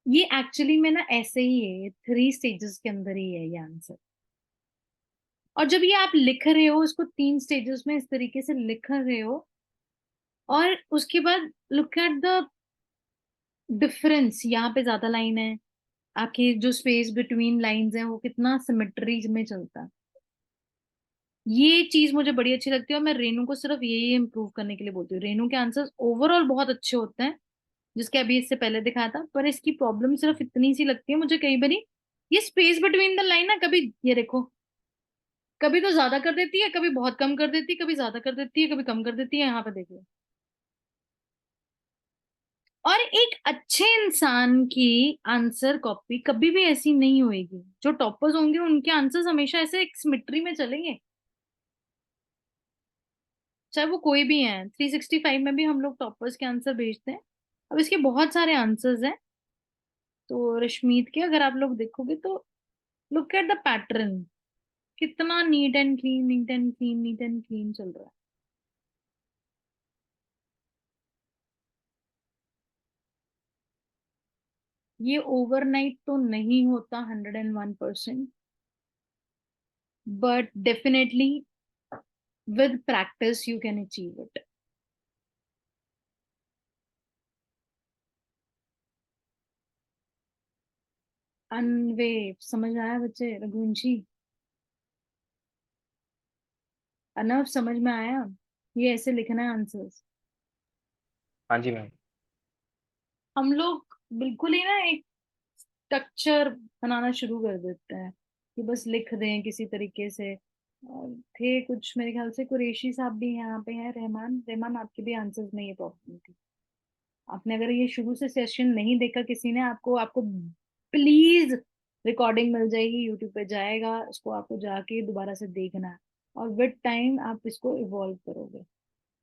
ये एक्चुअली में ना ऐसे ही है, 3 स्टेजेस के अंदर ही है ये आंसर। और जब ये आप लिख रहे हो इसको 3 स्टेजेस में इस तरीके से लिख रहे हो, और उसके बाद लुक एट द डिफरेंस यहाँ पे ज्यादा लाइन है, आपकी जो स्पेस बिटवीन लाइंस है वो कितना सिमेट्री में चलता है। ये चीज मुझे बड़ी अच्छी लगती है और मैं रेनू को सिर्फ यही इम्प्रूव करने के लिए बोलती हूँ। रेनू के आंसर्स ओवरऑल बहुत अच्छे होते हैं, जिसके अभी इससे पहले दिखाया था, पर इसकी प्रॉब्लम सिर्फ इतनी सी लगती है मुझे कई बारी, ये स्पेस बिटवीन द लाइन ना, कभी ये देखो, कभी तो ज्यादा कर देती है, कभी बहुत कम कर देती है, कभी ज्यादा कर देती है, कभी कम कर देती है, यहाँ पे देखिए। और एक अच्छे इंसान की आंसर कॉपी कभी भी ऐसी नहीं होएगी। जो टॉपर्स होंगे उनके आंसर्स हमेशा ऐसे एक सिमेट्री में चलेंगे, चाहे वो कोई भी है। 365 में भी हम लोग टॉपर्स के आंसर भेजते हैं। अब इसके बहुत सारे आंसर्स हैं, तो रश्मीत के अगर आप लोग देखोगे तो लुक एट द पैटर्न, कितना neat and clean, neat and clean, neat and clean चल रहा है। ये ओवरनाइट तो नहीं होता 101%, but definitely with practice you can achieve it. अनवे समझ आया बच्चे? रघुवंशी, अनव समझ में आया? ये ऐसे लिखना है आंसर्स। हाँ जी मैम। हम लोग बिल्कुल ही ना एक स्ट्रक्चर बनाना शुरू कर देते हैं कि बस लिख दें किसी तरीके से। और थे कुछ, मेरे ख्याल से कुरैशी साहब भी यहाँ पे हैं, रहमान, रहमान आपके भी आंसर्स में ये प्रॉब्लम थी। आपने अगर ये शुरू से सेशन नहीं देखा किसी ने, आपको आपको प्लीज रिकॉर्डिंग मिल जाएगी, यूट्यूब पे जाएगा, इसको आपको जाके दोबारा से देखना है, और विद टाइम आप इसको इवॉल्व करोगे।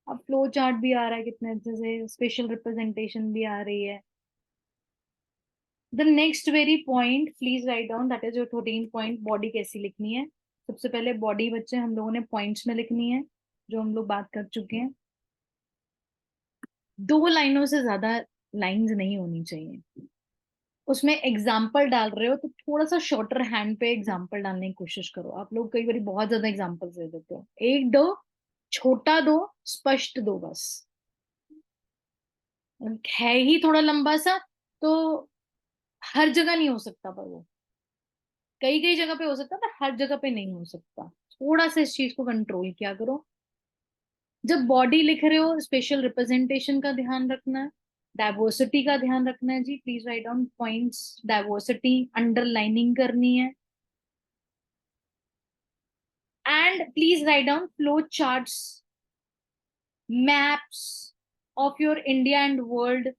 अब फ्लो चार्ट भी आ रहा है कितने अच्छे से, स्पेशल रिप्रेजेंटेशन भी आ रही है। The next very point please write down, that is your 13 point, body कैसी लिखनी है। सबसे पहले बॉडी बच्चे हम लोगों ने पॉइंट्स में लिखनी है, जो हम लोग बात कर चुके हैं। 2 लाइनों से ज्यादा लाइंस नहीं होनी चाहिए। उसमें एग्जाम्पल डाल रहे हो तो थोड़ा सा शॉर्टर हैंड पे एग्जाम्पल डालने की कोशिश करो। आप लोग कई बार बहुत ज्यादा एग्जाम्पल्स दे देते हो, एक दो, छोटा दो, स्पष्ट दो बस। है ही थोड़ा लंबा सा, तो हर जगह नहीं हो सकता, पर वो कई कई जगह पे हो सकता है, पर हर जगह पे नहीं हो सकता। थोड़ा सा इस चीज को कंट्रोल किया करो। जब बॉडी लिख रहे हो, स्पेशल रिप्रेजेंटेशन का ध्यान रखना है, डाइवर्सिटी का ध्यान रखना है। जी please write down points, diversity underlining करनी है, and please write down flow charts, maps of your India and world,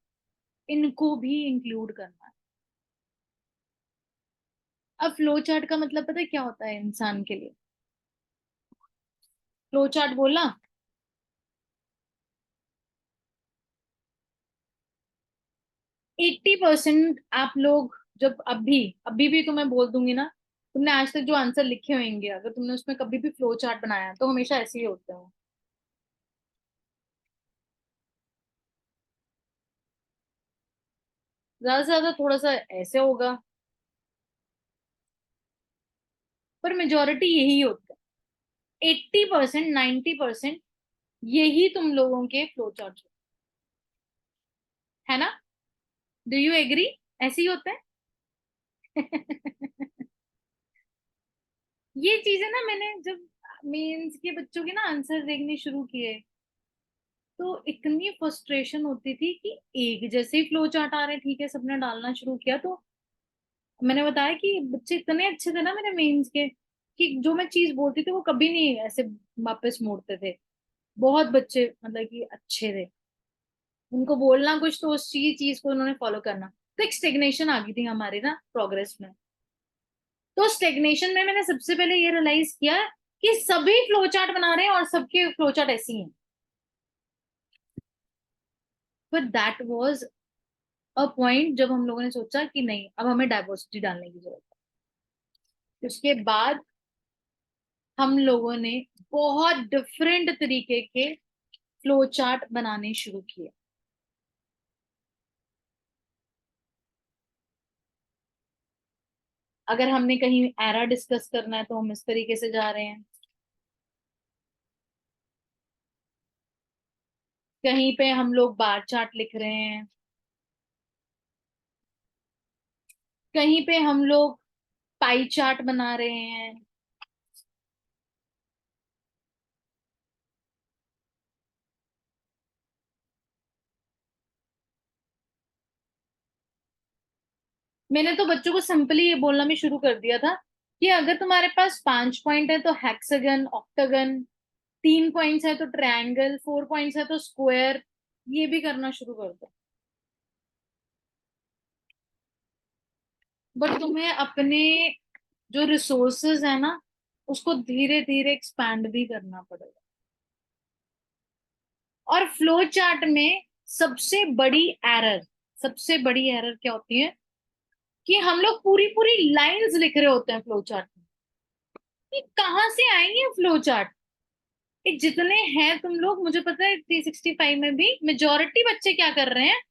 इनको भी इंक्लूड करना है। अब फ्लो चार्ट का मतलब पता है क्या होता है इंसान के लिए? फ्लो चार्ट बोला, 80% आप लोग जब अभी अभी भी तुम्हें बोल दूंगी ना, तुमने आज तक जो आंसर लिखे होंगे, अगर तुमने उसमें कभी भी फ्लो चार्ट बनाया तो हमेशा ऐसे ही होते हैं। ज्यादा से ज्यादा थोड़ा सा ऐसे होगा, पर मेजोरिटी यही होता है। 80%, 90% यही तुम लोगों के फ्लो चार्ट है ना? Do you agree? ऐसे ही होते हैं। ये चीजें ना, मैंने जब मेंस के बच्चों के ना आंसर देखने शुरू किए, तो इतनी फ्रस्ट्रेशन होती थी कि एक जैसे ही फ्लो चार्ट आ रहे, ठीक है, सबने डालना शुरू किया, तो मैंने बताया कि बच्चे इतने अच्छे थे ना मेरे मेंस के, कि जो मैं चीज बोलती थी वो कभी नहीं ऐसे वापस मोड़ते थे। बहुत बच्चे मतलब कि अच्छे थे, उनको बोलना कुछ तो उस चीज को उन्होंने फॉलो करना। तो एक स्टेग्नेशन आ गई थी हमारी ना प्रोग्रेस में। तो स्टेग्नेशन में मैंने सबसे पहले ये रियलाइज किया कि सभी फ्लो चार्ट बना रहे हैं और सबके फ्लो चार्ट ऐसे ही हैं। But that was a point जब हम लोगों ने सोचा कि नहीं, अब हमें डाइवर्सिटी डालने की जरूरत है। उसके बाद हम लोगों ने बहुत डिफरेंट तरीके के फ्लो चार्ट बनाने शुरू किए। अगर हमने कहीं एरा डिस्कस करना है तो हम इस तरीके से जा रहे हैं, कहीं पे हम लोग बार चार्ट लिख रहे हैं, कहीं पे हम लोग पाई चार्ट बना रहे हैं, मैंने तो बच्चों को सिंपली ये बोलना भी शुरू कर दिया था कि अगर तुम्हारे पास 5 पॉइंट है तो हेक्सागन, ऑक्टागन, 3 पॉइंट्स है तो ट्रायंगल, 4 पॉइंट्स है तो स्क्वायर, ये भी करना शुरू कर दो। बट तुम्हें अपने जो रिसोर्सेज है ना, उसको धीरे धीरे एक्सपैंड भी करना पड़ेगा। और फ्लो चार्ट में सबसे बड़ी एरर क्या होती है कि हम लोग पूरी पूरी लाइंस लिख रहे होते हैं फ्लो चार्ट में। ये कहाँ से आएंगे फ्लो चार्ट? ये जितने हैं तुम लोग, मुझे पता है 365 में भी मेजोरिटी बच्चे क्या कर रहे हैं,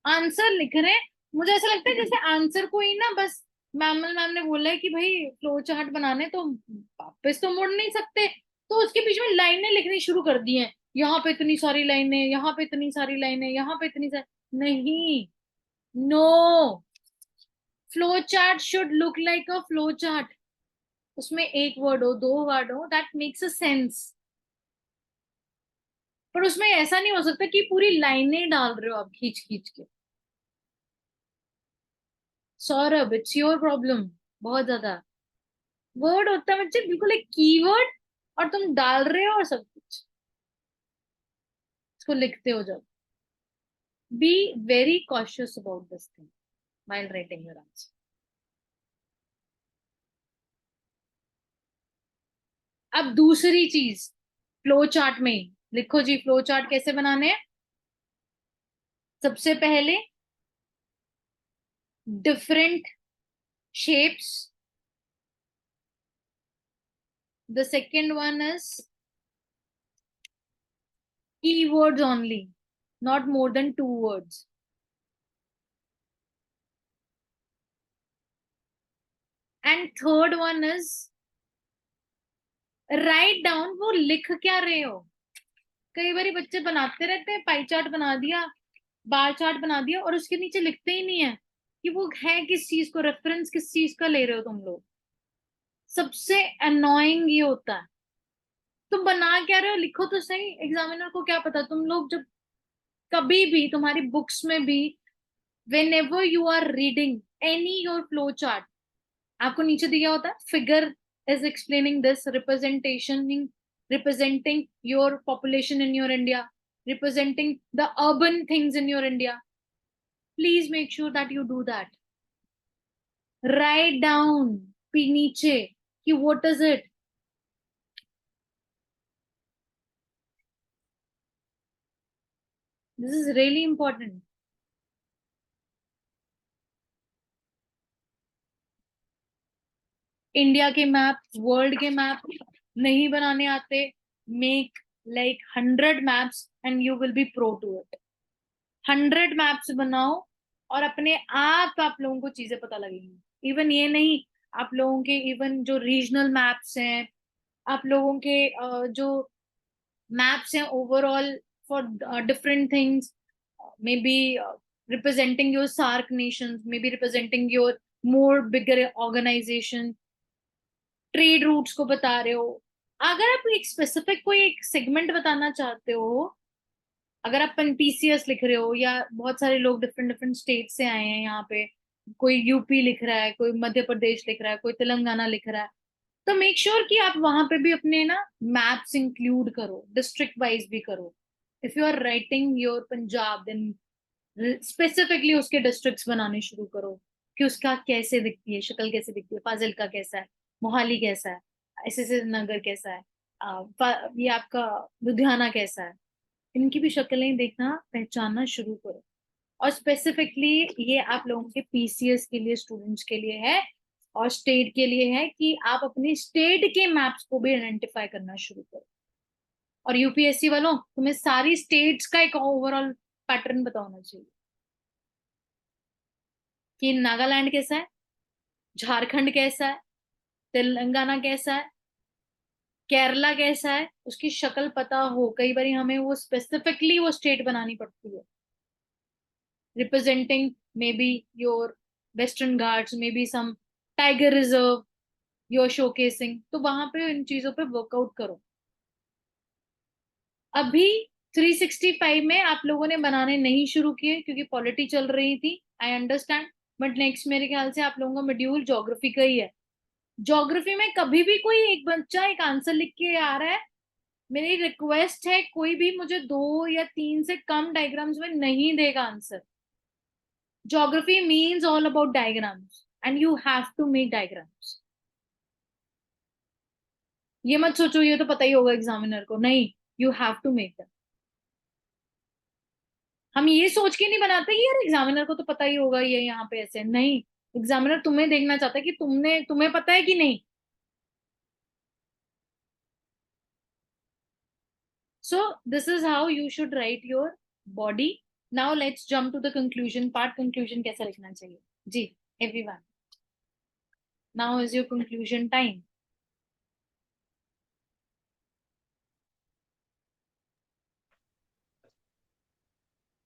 आंसर लिख रहे हैं। मुझे ऐसा लगता है जैसे आंसर को ही ना बस मैम ने बोला है कि भाई फ्लो चार्ट बनाने, तो वापस तो मुड़ नहीं सकते, तो उसके बीच में लाइनें लिखनी शुरू कर दी हैं। यहाँ पे इतनी सारी लाइनें, यहाँ पे इतनी सारी लाइनें, यहाँ पे इतनी सारी, नहीं, no, flow chart should look like a flow chart. उसमें एक वर्ड हो, दो वर्ड हो, दैट मेक्स अ सेंस। पर उसमें ऐसा नहीं हो सकता कि पूरी लाइनें डाल रहे हो आप खींच खींच के। Saurabh, it's your problem. बहुत ज्यादा वर्ड होता है बच्चे, बिल्कुल एक कीवर्ड, और तुम डाल रहे हो और सब कुछ इसको लिखते हो। जब be very cautious about this thing while writing your answer. अब दूसरी चीज, फ्लो चार्ट में लिखो जी, फ्लो चार्ट कैसे बनाने हैं। सबसे पहले different shapes, the second one is keywords only, not more than 2 words. And third one is write down वो लिख क्या रहे हो। कई बार बच्चे बनाते रहते हैं, पाई चार्ट बना दिया, बार चार्ट बना दिया, और उसके नीचे लिखते ही नहीं है कि वो है किस चीज को, रेफरेंस किस चीज का ले रहे हो तुम लोग। सबसे अनोइंग ये होता है, तुम बना क्या रहे हो, लिखो तो सही। एग्जामिनर को क्या पता। तुम लोग जब कभी भी तुम्हारी बुक्स में भी, whenever you are reading any your flow chart, आपको नीचे दिया होता है figure is explaining this, representing your population in your India, representing the urban things in your India. Please make sure that you do that. Write down नीचे कि what is it. This is really important. India के मैप, वर्ल्ड के मैप नहीं बनाने आते, make like 100 maps and you will be pro to it. 100 maps बनाओ और अपने आप लोगों को चीजें पता लगेंगी। इवन ये नहीं, आप लोगों के इवन जो रीजनल मैप्स हैं, आप लोगों के जो मैप्स हैं overall for different things, may be representing your SAARC nations, may be representing your more bigger organisation, trade routes को बता रहे हो। अगर आप एक स्पेसिफिक कोई एक सेगमेंट बताना चाहते हो, अगर आप पीसीएस लिख रहे हो, या बहुत सारे लोग डिफरेंट डिफरेंट स्टेट से आए हैं यहाँ पे, कोई यूपी लिख रहा है, कोई मध्य प्रदेश लिख रहा है, कोई तेलंगाना लिख रहा है, तो मेक श्योर कि आप वहां पे भी अपने ना मैप्स इंक्लूड करो, डिस्ट्रिक्ट वाइज भी करो। If you are writing your Punjab, then specifically उसके डिस्ट्रिक्ट्स बनाने शुरू करो कि उसका कैसे दिखती है, शक्ल कैसे दिखती है, फाजिल्का कैसा है, मोहाली कैसा है, एसएस नगर कैसा है, ये आपका लुधियाना कैसा है। इनकी भी शक्लें देखना, पहचानना शुरू करो। और स्पेसिफिकली ये आप लोगों के पीसीएस के लिए, स्टूडेंट्स के लिए है, और स्टेट के लिए है कि आप अपने स्टेट के मैप्स को भी आइडेंटिफाई करना शुरू करो। और यूपीएससी वालों, तुम्हें सारी स्टेट्स का एक ओवरऑल पैटर्न पता होना चाहिए कि नागालैंड कैसा है, झारखंड कैसा है, तेलंगाना कैसा है, केरला कैसा है, उसकी शक्ल पता हो। कई बार हमें वो स्पेसिफिकली वो स्टेट बनानी पड़ती है, representing may be your Western Ghats, may be some tiger reserve your showcasing, तो वहां पे इन चीजों पे वर्कआउट करो। अभी 365 में आप लोगों ने बनाने नहीं शुरू किए क्योंकि पॉलिटी चल रही थी, आई अंडरस्टैंड, बट नेक्स्ट मेरे ख्याल से आप लोगों का मॉड्यूल ज्योग्राफी का ही है। ज्योग्राफी में कभी भी कोई एक बच्चा एक आंसर लिख के आ रहा है, मेरी रिक्वेस्ट है कोई भी मुझे 2 या 3 से कम डायग्राम्स में नहीं देगा answer. Geography means all about diagrams and you have to make diagrams. ये मत सोचो ये तो पता ही होगा एग्जामिनर को, नहीं, you have to make that. हम ये सोच के नहीं बनाते कि यार एग्जामिनर को तो पता ही होगा ये यहाँ पे ऐसे, नहीं, एग्जामिनर तुम्हें देखना चाहता है कि तुम्हें पता है कि नहीं। So this is how you should write your body. Now let's jump to the conclusion part. Conclusion कैसा लिखना चाहिए जी everyone? Now is your conclusion time.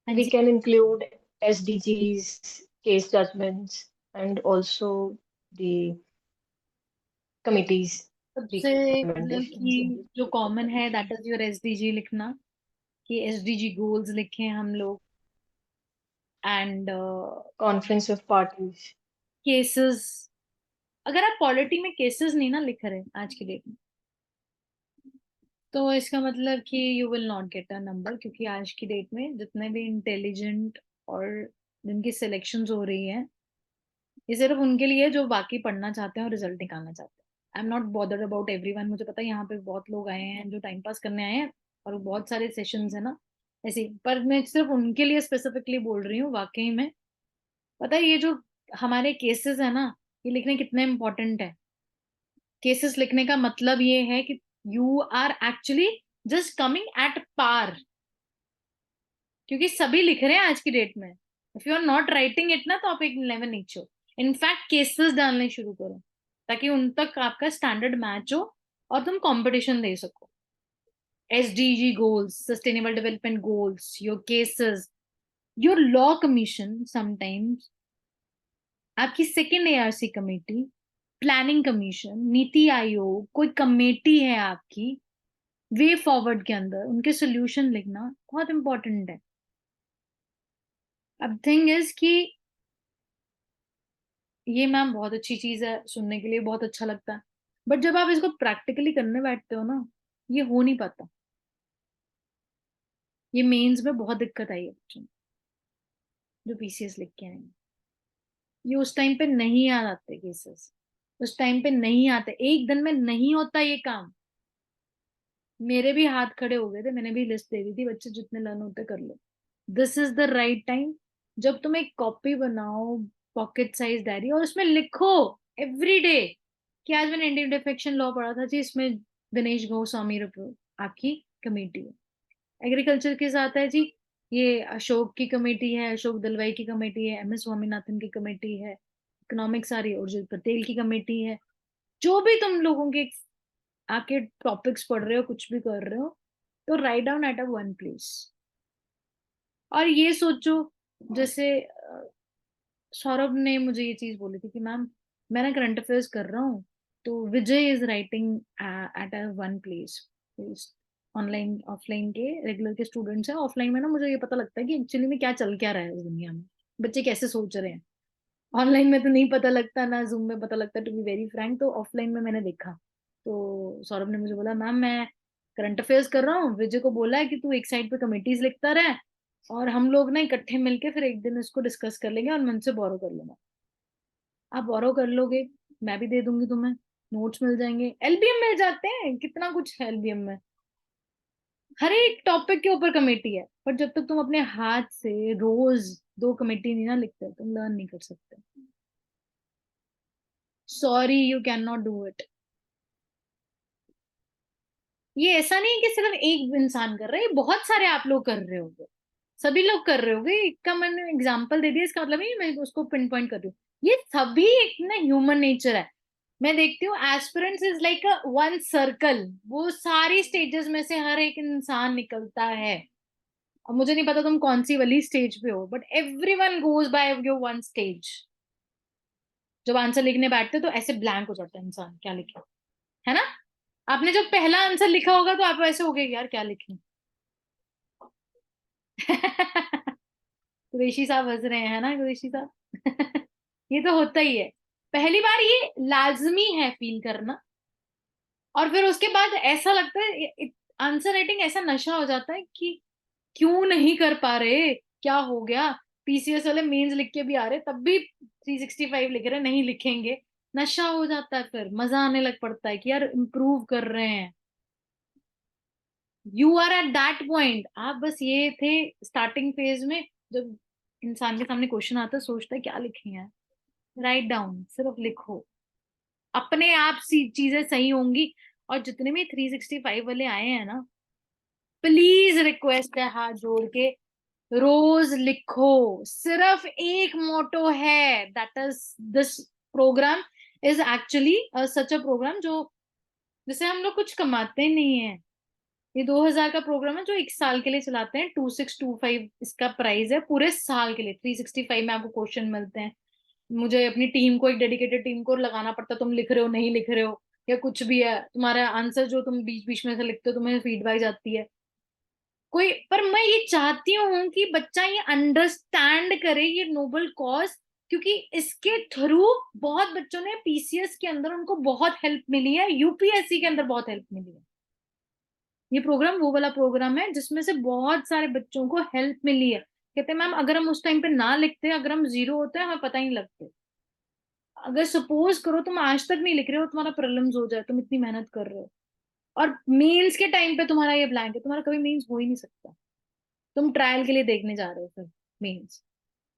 हाँ We ji, can include SDGs, case judgments, and also the committees सबसे मतलब recommendations. कि जो कॉमन है दैट इज योर एसडीजी लिखना, कि एसडीजी गोल्स लिखे हम लोग, and Conference of parties. Cases. अगर आप पॉलिटी में केसेस नहीं ना लिख रहे आज की डेट में, तो इसका मतलब कि you will not get a number, क्योंकि आज की डेट में जितने भी इंटेलिजेंट और जिनकी सिलेक्शंस हो रही है, ये सिर्फ उनके लिए है जो बाकी पढ़ना चाहते हैं और रिजल्ट निकालना चाहते हैं। I am not bothered about everyone. मुझे पता है यहाँ पे बहुत लोग आए हैं जो टाइम पास करने आए हैं और बहुत सारे सेशंस है ना ऐसे ही, पर मैं सिर्फ उनके लिए स्पेसिफिकली बोल रही हूँ। वाकई में पता है ये जो हमारे केसेस है ना, ये लिखने कितने इंपॉर्टेंट है। केसेस लिखने का मतलब ये है कि you are actually just coming at par, क्योंकि सभी लिख रहे हैं आज की डेट में। If you are not writing it ना, तो आप एक लेवल नीचे हो। इनफैक्ट केसेस डालने शुरू करो ताकि उन तक आपका स्टैंडर्ड मैच हो और तुम कंपटीशन दे सको। SDG goals, sustainable development goals, your cases, your law commission, sometimes आपकी second ARC committee, planning commission, NITI Aayog, कोई कमेटी है आपकी, वे फॉरवर्ड के अंदर उनके सोल्यूशन लिखना बहुत इंपॉर्टेंट है। अब थिंग इज कि ये मैम बहुत अच्छी चीज है, सुनने के लिए बहुत अच्छा लगता है, बट जब आप इसको प्रैक्टिकली करने बैठते हो ना, ये हो नहीं पाता। ये मेंस में बहुत दिक्कत आई है बच्चों को, जो पीसीएस लिख के आए हैं। ये उस टाइम पे नहीं याद आते केसेस, उस टाइम पे नहीं आते, एक दिन में नहीं होता ये काम। मेरे भी हाथ खड़े हो गए थे, मैंने भी लिस्ट दे दी थी, बच्चे जितने लर्न होते कर लो। This is the right time. जब तुम एक कॉपी बनाओ, पॉकेट साइज डायरी, और उसमें लिखो एवरी डे कि आज मैंने इंडियन डिफेक्शन लॉ पढ़ा था जी, इसमें दिनेश गोस्वामी आपकी कमेटी है। एग्रीकल्चर के साथ है जी, ये अशोक की कमेटी है, अशोक दलवाई की कमेटी है, एम एस स्वामीनाथन की कमेटी है, इकोनॉमिक्स आ रही है, उर्जित पटेल की कमेटी है। जो भी तुम लोगों के आके टॉपिक्स पढ़ रहे हो, कुछ भी कर रहे हो, तो write down eight a one place. और ये सोचो, जैसे सौरभ ने मुझे ये चीज बोली थी कि मैम मैं ना करंट अफेयर्स कर रहा हूँ, तो Vijay is writing at a one place. Online offline के रेगुलर के स्टूडेंट्स हैं, ऑफलाइन में ना मुझे ये पता लगता है कि एक्चुअली में क्या चल क्या रहा है इस दुनिया में, बच्चे कैसे सोच रहे हैं। ऑनलाइन में तो नहीं पता लगता ना, जूम में पता लगता, टू बी वेरी फ्रैंक। तो ऑफलाइन में मैंने देखा, तो सौरभ ने मुझे बोला मैम मैं करंट अफेयर्स कर रहा हूँ, विजय को बोला है कि तू एक साइड पे कमिटीज लिखता रहे और हम लोग ना इकट्ठे मिलके फिर एक दिन इसको डिस्कस कर लेंगे और मैं उनसे बोरो कर लूंगा। आप बोरो कर लोगे, मैं भी दे दूंगी तुम्हें, नोट्स मिल जाएंगे, एलबीएम मिल जाते हैं, कितना कुछ है एलबीएम में, हर एक टॉपिक के ऊपर कमेटी है। पर जब तक तुम अपने हाथ से रोज 2 कमेटी नहीं ना लिखते, तुम लर्न नहीं कर सकते। Sorry, you can not do it. ये ऐसा नहीं है कि सिर्फ एक इंसान कर रहा है, ये बहुत सारे आप लोग कर रहे होगे, सभी लोग कर रहे होगे। एक का मैंने एग्जांपल दे दिया, इसका मतलब नहीं मैं उसको पिन पॉइंट कर रही हूँ, ये सभी एक ना ह्यूमन नेचर है। मैं देखती हूँ aspirants is like a one circle, वो सारी स्टेजेस में से हर एक इंसान निकलता है। अब मुझे नहीं पता तुम कौन सी वाली स्टेज पे हो, but everyone goes by your one stage. जब आंसर लिखने बैठते तो ऐसे ब्लैंक हो जाता है इंसान, क्या लिखे, है ना? आपने जब पहला आंसर लिखा होगा तो आप ऐसे हो गए यार क्या लिखें। कुरैशी साहब हंस रहे हैं, है ना कुरैशी साहब? ये तो होता ही है, पहली बार ये लाजमी है फील करना, और फिर उसके बाद ऐसा लगता है आंसर राइटिंग ऐसा नशा हो जाता है कि क्यों नहीं कर पा रहे, क्या हो गया, पीसीएस वाले मेंस लिख के भी आ रहे तब भी 365 लिख रहे, नहीं लिखेंगे, नशा हो जाता है, फिर मजा आने लग पड़ता है कि यार इम्प्रूव कर रहे हैं। You are at that point, आप बस ये थे स्टार्टिंग फेज में, जब इंसान के सामने क्वेश्चन आता है सोचता है क्या लिखें यार, राइट डाउन, सिर्फ लिखो, अपने आप सी चीजें सही होंगी। और जितने भी 365 वाले आए हैं ना, प्लीज रिक्वेस्ट है हाथ जोड़ के, रोज लिखो, सिर्फ एक मोटो है, that is this programme is actually such a programme जो जिसे हम लोग कुछ कमाते नहीं है। ये 2000 का प्रोग्राम है जो 1 साल के लिए चलाते हैं, 2625 इसका प्राइस है पूरे साल के लिए, 365 में आपको क्वेश्चन मिलते हैं। मुझे अपनी टीम को, एक डेडिकेटेड टीम को लगाना पड़ता, तुम लिख रहे हो नहीं लिख रहे हो या कुछ भी है, तुम्हारा आंसर जो तुम बीच बीच में से लिखते हो तुम्हें फीडबैक जाती है कोई। पर मैं ये चाहती हूँ कि बच्चा ये अंडरस्टैंड करे ये नोबल कॉज, क्योंकि इसके थ्रू बहुत बच्चों ने पीसीएस के अंदर उनको बहुत हेल्प मिली है, यूपीएससी के अंदर बहुत हेल्प मिली है। ये प्रोग्राम वो वाला प्रोग्राम है जिसमें से बहुत सारे बच्चों को हेल्प मिली है। कहते हैं मैम अगर हम उस टाइम पे ना लिखते, अगर हम जीरो होते हैं हमें पता ही नहीं लगते। अगर सपोज करो तुम आज तक नहीं लिख रहे हो, तुम्हारा प्रीलिम्स हो जाए, तुम इतनी मेहनत कर रहे हो और मेंस के टाइम पे तुम्हारा ये ब्लैंक है, तुम्हारा कभी मेंस हो ही नहीं सकता। तुम ट्रायल के लिए देखने जा रहे हो फिर मेंस,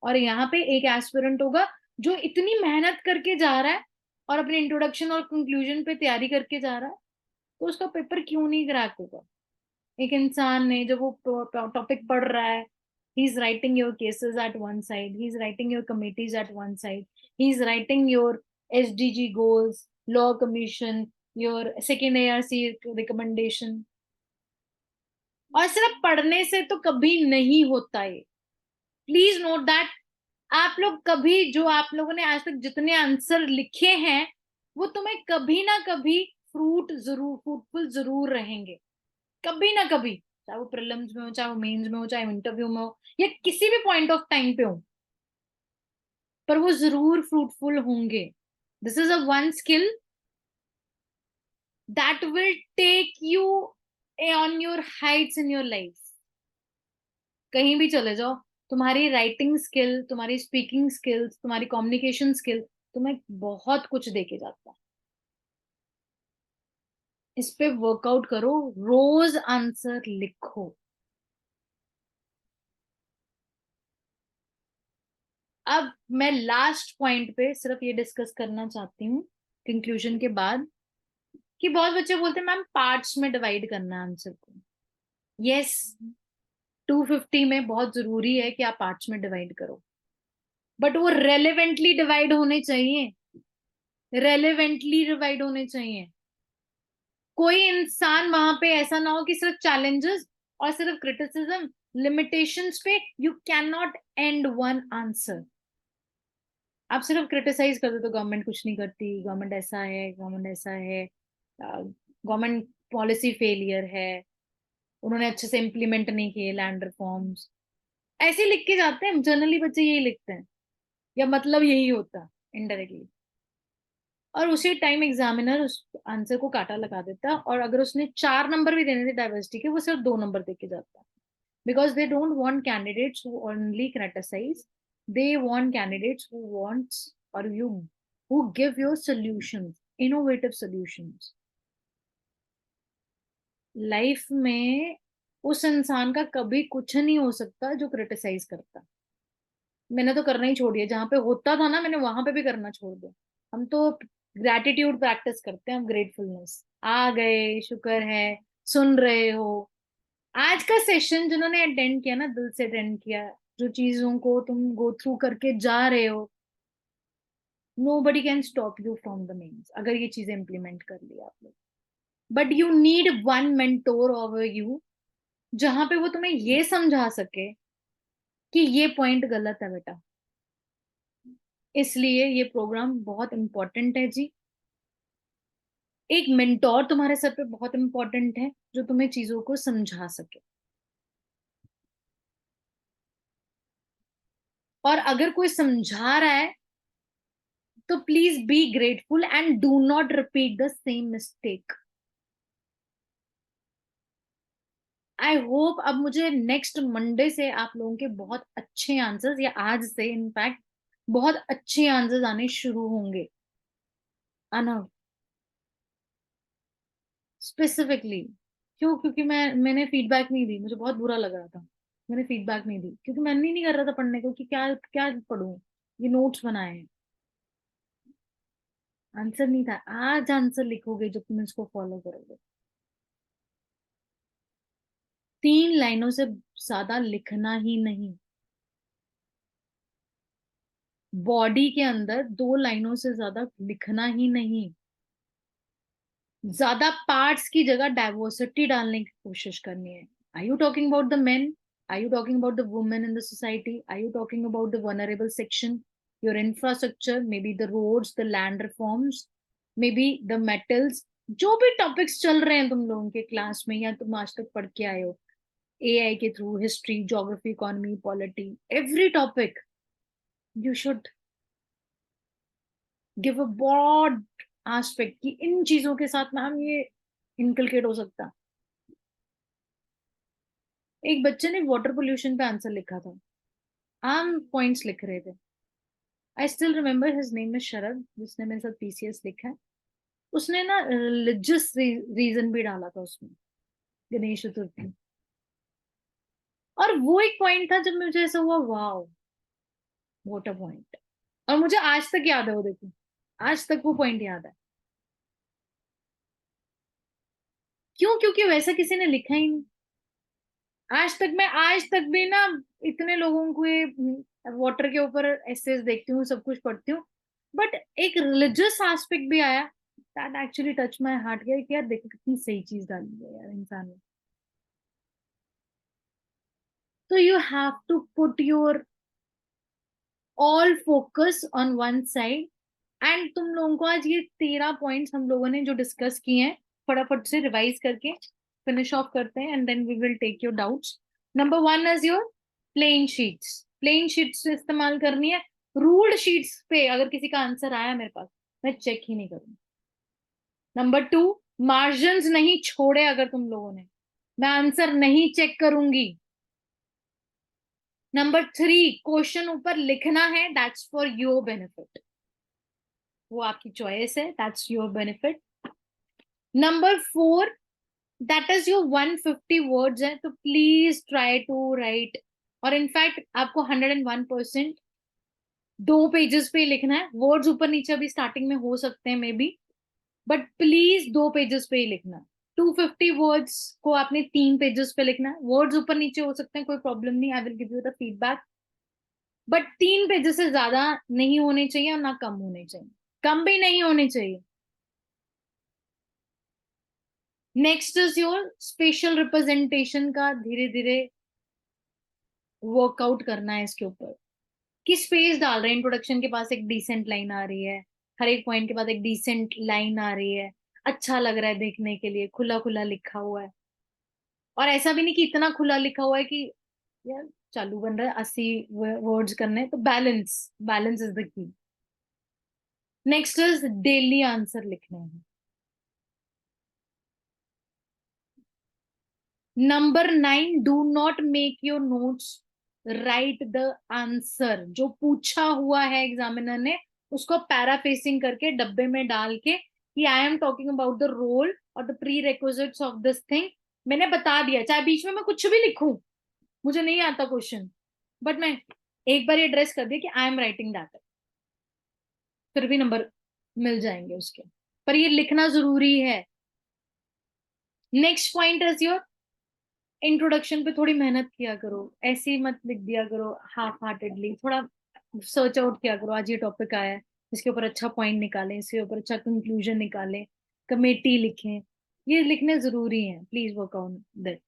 और यहाँ पे एक एस्पिरेंट होगा जो इतनी मेहनत करके जा रहा है और अपने इंट्रोडक्शन और कंक्लूजन पे तैयारी करके जा रहा है, तो उसका पेपर क्यों नहीं क्रैक होगा? एक इंसान ने जब वो टॉपिक पढ़ रहा है, he is writing your cases at one side, he is writing your committees at one side, he is writing your SDG goals, law commission, your second ARC recommendation, और सिर्फ पढ़ने से तो कभी नहीं होता है, प्लीज नोट दैट। आप लोग कभी, जो आप लोगों ने आज तक जितने आंसर लिखे हैं वो तुम्हें कभी ना कभी फ्रूटफुल जरूर रहेंगे, कभी ना कभी, चाहे वो प्रीलिम्स में हो, चाहे वो मेंस में हो, चाहे इंटरव्यू में हो, या किसी भी पॉइंट ऑफ टाइम पे हो, पर वो जरूर फ्रूटफुल होंगे। This is a one skill that will take you on your heights in your life. कहीं भी चले जाओ, तुम्हारी राइटिंग स्किल, तुम्हारी स्पीकिंग स्किल्स, तुम्हारी कम्युनिकेशन स्किल तुम्हें बहुत कुछ देके जाता है। इस पे वर्कआउट करो, रोज आंसर लिखो। अब मैं लास्ट पॉइंट पे सिर्फ ये डिस्कस करना चाहती हूँ कंक्लूजन के बाद, कि बहुत बच्चे बोलते हैं मैम पार्ट्स में डिवाइड करना है आंसर को। यस, 250 में बहुत जरूरी है कि आप पार्ट्स में डिवाइड करो, बट वो रेलेवेंटली डिवाइड होने चाहिए, रेलेवेंटली डिवाइड होने चाहिए। कोई इंसान वहां पे ऐसा ना हो कि सिर्फ चैलेंजेस और सिर्फ क्रिटिसिज्म, लिमिटेशंस पे you can not and one answer. आप सिर्फ क्रिटिसाइज कर दो तो गवर्नमेंट कुछ नहीं करती, गवर्नमेंट ऐसा है, गवर्नमेंट ऐसा है, गवर्नमेंट पॉलिसी फेलियर है, उन्होंने अच्छे से इम्प्लीमेंट नहीं किए लैंड रिफॉर्म्स, ऐसे लिख के जाते हैं जनरली बच्चे, यही लिखते हैं, या मतलब यही होता है इनडायरेक्टली, और उसी टाइम एग्जामिनर उस आंसर को काटा लगा देता, और अगर उसने 4 नंबर भी देने थे डाइवर्सिटी के, वो सिर्फ 2 नंबर दे के जाता, because they don't want candidates who only criticise, they want candidates who wants or you who give your solutions, innovative solutions। Life में उस इंसान का कभी कुछ नहीं हो सकता जो क्रिटिसाइज करता। मैंने तो करना ही छोड़ दिया, जहां पे होता था ना मैंने वहां पे भी करना छोड़ दिया। हम तो ग्रेटिट्यूड प्रैक्टिस करते हैं, हम ग्रेटफुलनेस, आ गए शुक्र है सुन रहे हो। आज का सेशन जिन्होंने अटेंड किया ना, दिल से अटेंड किया, जो चीजों को तुम गो थ्रू करके जा रहे हो, nobody can stop you from the means, अगर ये चीजें इंप्लीमेंट कर लिया आप लोग। But you need one mentor over you, जहां पे वो तुम्हें ये समझा सके कि ये पॉइंट गलत है बेटा, इसलिए ये प्रोग्राम बहुत इंपॉर्टेंट है जी। एक मेंटोर तुम्हारे सर पे बहुत इंपॉर्टेंट है जो तुम्हें चीजों को समझा सके। और अगर कोई समझा रहा है तो please be grateful and do not repeat the same mistake. I hope अब मुझे नेक्स्ट मंडे से आप लोगों के बहुत अच्छे आंसर्स, या आज से इनफैक्ट बहुत अच्छे आंसर्स आने शुरू होंगे। आना स्पेसिफिकली क्यों? क्योंकि मैंने फीडबैक नहीं दी, मुझे बहुत बुरा लग रहा था। मैंने फीडबैक नहीं दी क्योंकि मन ही नहीं कर रहा था पढ़ने को कि क्या क्या पढूं। ये नोट्स बनाए हैं, आंसर नहीं था। आज आंसर लिखोगे जब तुम इसको फॉलो करोगे। 3 लाइनों से ज्यादा लिखना ही नहीं। बॉडी के अंदर 2 लाइनों से ज्यादा लिखना ही नहीं। ज्यादा पार्ट्स की जगह डाइवर्सिटी डालने की कोशिश करनी है। Are you talking about the men? Are you talking about the women in the society? Are you talking about the vulnerable section, your infrastructure, may be the roads, the land reforms, may be the metals? जो भी टॉपिक्स चल रहे हैं तुम लोगों के क्लास में या तुम आज तक पढ़ के आए हो एआई के through, history, geography, economy, polity, every topic you should give a broad aspect कि इन चीजों के साथ मैम ये इनकलकेट हो सकता। एक बच्चे ने वाटर पोल्यूशन पे आंसर लिखा था, आम पॉइंट्स लिख रहे थे। I still remember his name is Sharad, जिसने मेरे साथ पीसीएस लिखा है। उसने ना रिलीजियस रीजन भी डाला था उसमें, गणेश चतुर्थी। और वो एक पॉइंट था जब मुझे ऐसा हुआ, वाओ व्हाट अ पॉइंट। और मुझे आज तक याद है वो, देखो आज तक वो पॉइंट याद है। क्यों? क्योंकि वैसा किसी ने लिखा ही नहीं। आज तक भी ना इतने लोगों को ये वाटर के ऊपर एसेज देखती हूँ, सब कुछ पढ़ती हूँ, बट एक रिलीजियस एस्पेक्ट भी आया that actually touch my heart गया कि यार देखो कितनी सही चीज डाली है यार इंसान ने। तो you have to put your all focus on one side. And तुम लोगों को आज ये 13 पॉइंट्स हम लोगों ने जो डिस्कस किए हैं फटाफट से रिवाइज करके फिनिश ऑफ करते हैं and then we will take your doubts. Number 1 is your plain sheets. Plain sheets इस्तेमाल करनी है। रूल्ड शीट्स पे अगर किसी का आंसर आया मेरे पास, मैं चेक ही नहीं करूंगी। नंबर 2, मार्जिन्स नहीं छोड़े अगर तुम लोगों ने, मैं आंसर नहीं चेक करूंगी। नंबर 3, क्वेश्चन ऊपर लिखना है, दैट्स फॉर योर बेनिफिट, वो आपकी चॉइस है, that's your benefit. Number 4, that is your 150 words है, तो प्लीज ट्राई टू राइट, और इनफैक्ट आपको 101% 2 पेजेस पे लिखना है। वर्ड्स ऊपर नीचे अभी स्टार्टिंग में हो सकते हैं may be, but please 2 pages पे ही लिखना है। 250 वर्ड्स को आपने 3 पेजेस पे लिखना है। वर्ड्स ऊपर नीचे हो सकते हैं, कोई प्रॉब्लम नहीं, I will give you the feedback, but 3 pages से ज्यादा नहीं होने चाहिए और ना कम होने चाहिए, कम भी नहीं होने चाहिए। Next is your special representation का धीरे धीरे वर्कआउट करना है इसके ऊपर कि स्पेस डाल रहे हैं। इंट्रोडक्शन के पास एक डिसेंट लाइन आ रही है, हर एक पॉइंट के बाद एक डिसेंट लाइन आ रही है, अच्छा लग रहा है देखने के लिए, खुला खुला लिखा हुआ है। और ऐसा भी नहीं कि इतना खुला लिखा हुआ है कि यार चालू बन रहा है 80 वर्ड्स करने, तो balance, balance is the key. Next is daily answer लिखने हैं। Number 9, do not make your notes, right the answer. जो पूछा हुआ है एग्जामिनर ने उसको पैराफ्रेसिंग करके डब्बे में डाल के कि I am talking about the role और the prerequisites of this thing. मैंने बता दिया, चाहे बीच में मैं कुछ भी लिखूं, मुझे नहीं आता क्वेश्चन, बट मैं एक बार एड्रेस कर दिया कि आई एम राइटिंग दैट, फिर भी नंबर मिल जाएंगे उसके, पर ये लिखना जरूरी है। Next point is your introduction पे थोड़ी मेहनत किया करो, ऐसे ही मत लिख दिया करो हाफ हार्टेडली, थोड़ा सर्च आउट किया करो। आज ये टॉपिक आया है, इसके ऊपर अच्छा पॉइंट निकालें, इसके ऊपर अच्छा कंक्लूजन निकालें, कमेटी लिखें, ये लिखने जरूरी है। Please work on that.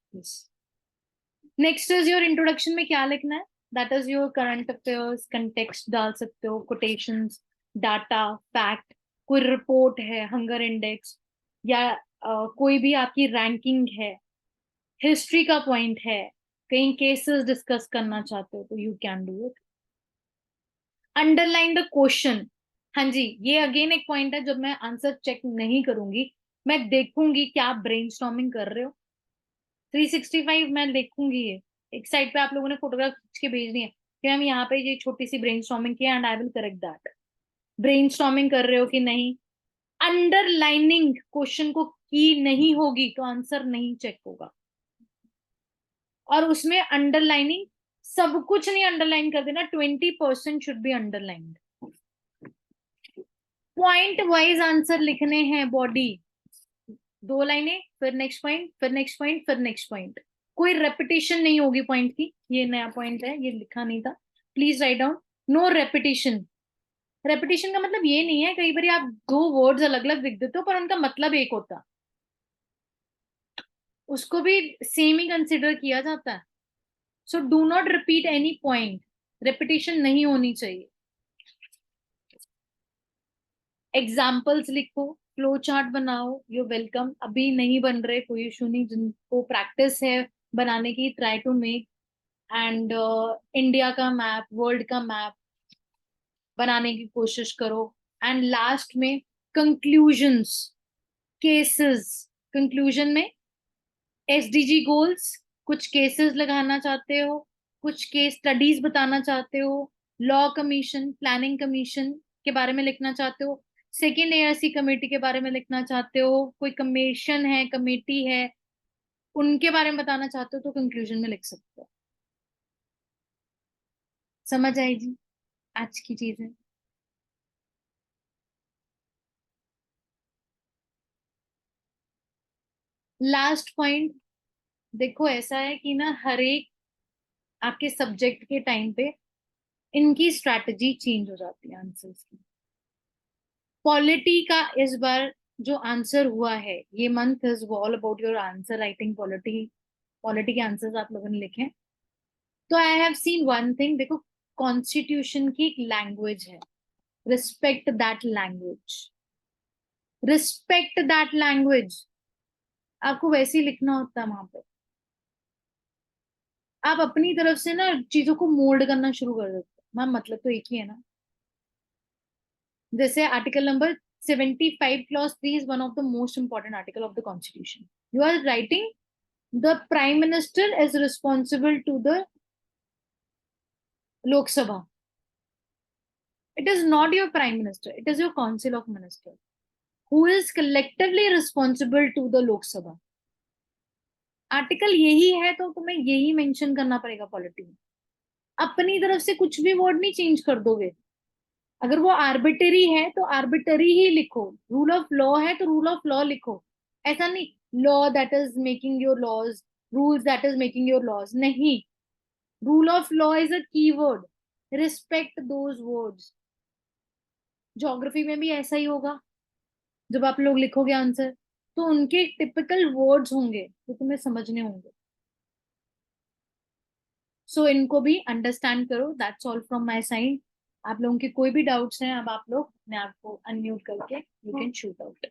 Next is your introduction में क्या लिखना है? That is your current affairs, context डाल सकते हो, कोटेशंस, डाटा, फैक्ट, कोई रिपोर्ट है, हंगर इंडेक्स, या कोई भी आपकी रैंकिंग है, हिस्ट्री का पॉइंट है, कहीं केसेस डिस्कस करना चाहते हो तो you can do it. Underline the question. हाँ जी, ये अगेन एक पॉइंट है, जब मैं आंसर चेक नहीं करूंगी, मैं देखूंगी क्या आप ब्रेनस्टॉर्मिंग कर रहे हो। 365 मैं देखूंगी, ये एक साइड पे आप लोगों ने फोटोग्राफ खींच के भेजनी है कि मैम यहाँ पे ये छोटी सी ब्रेनस्टॉर्मिंग की है and I will correct that. Brainstorming कर रहे हो कि नहीं, अंडरलाइनिंग क्वेश्चन को की नहीं होगी तो आंसर नहीं चेक होगा। और उसमें अंडरलाइनिंग सब कुछ नहीं अंडरलाइन कर देना, 20% should be underlined. Point wise answer लिखने हैं, बॉडी 2 लाइनें, फिर नेक्स्ट पॉइंट, फिर नेक्स्ट पॉइंट, फिर नेक्स्ट पॉइंट, कोई रेपिटेशन नहीं होगी पॉइंट की। ये नया पॉइंट है, ये लिखा नहीं था, please write down, no repetition. Repetition का मतलब ये नहीं है कई बार आप 2 वर्ड्स अलग अलग लिख देते हो पर उनका मतलब एक होता, उसको भी सेम ही कंसिडर किया जाता है। So do not repeat any point, repetition नहीं होनी चाहिए। एग्जाम्पल्स लिखो, फ्लो चार्ट बनाओ, यू वेलकम। अभी नहीं बन रहे, कोई इशू नहीं, जिनको प्रैक्टिस है बनाने की, try to make. And India का मैप, वर्ल्ड का मैप बनाने की कोशिश करो। एंड लास्ट में कंक्लूजन्स, केसेस। कंक्लूजन में एसडीजी गोल्स, कुछ केसेस लगाना चाहते हो, कुछ केस स्टडीज बताना चाहते हो, लॉ कमीशन, प्लानिंग कमीशन के बारे में लिखना चाहते हो, सेकेंड एआरसी कमेटी के बारे में लिखना चाहते हो, कोई कमीशन है, कमेटी है, उनके बारे में बताना चाहते हो तो कंक्लूजन में लिख सकते हो। समझ आई जी आज की चीजें? लास्ट पॉइंट देखो, ऐसा है कि ना हर एक आपके सब्जेक्ट के टाइम पे इनकी स्ट्रैटेजी चेंज हो जाती है आंसर्स की। पॉलिटी का इस बार जो आंसर हुआ है, ये month is all about your answer writing. Polity, polity के आंसर्स आप लोगों ने लिखे। तो I have seen one thing, देखो कॉन्स्टिट्यूशन की एक लैंग्वेज है, respect that language, respect that language. आपको वैसे ही लिखना होता है वहां पे। आप अपनी तरफ से ना चीजों को मोल्ड करना शुरू कर देते हो, मैम मतलब तो एक ही है ना। जैसे article number 75 clause 3 is one of the most important article of the constitution. You are writing the prime minister is responsible to the Lok Sabha. It is not your prime minister, it is your council of ministers who is collectively responsible to the Lok Sabha. Article यही है तो तुम्हें यही मेंशन करना पड़ेगा पॉलिटी में। अपनी तरफ से कुछ भी वर्ड नहीं चेंज कर दोगे। अगर वो आर्बिटरी है तो आर्बिटरी ही लिखो, रूल ऑफ लॉ है तो रूल ऑफ लॉ लिखो। ऐसा नहीं law that is making your laws, rules that is making your laws, नहीं। Rule of law is a keyword, respect those words. Geography में भी ऐसा ही होगा, जब आप लोग लिखोगे आंसर तो उनके टिपिकल वर्ड्स होंगे जो तुम्हें समझने होंगे। सो इनको भी अंडरस्टैंड करो। That's all from my side. आप लोगों के कोई भी डाउट्स हैं, अब आप लोग अपने आप को अनम्यूट करके यू कैन शूट आउट।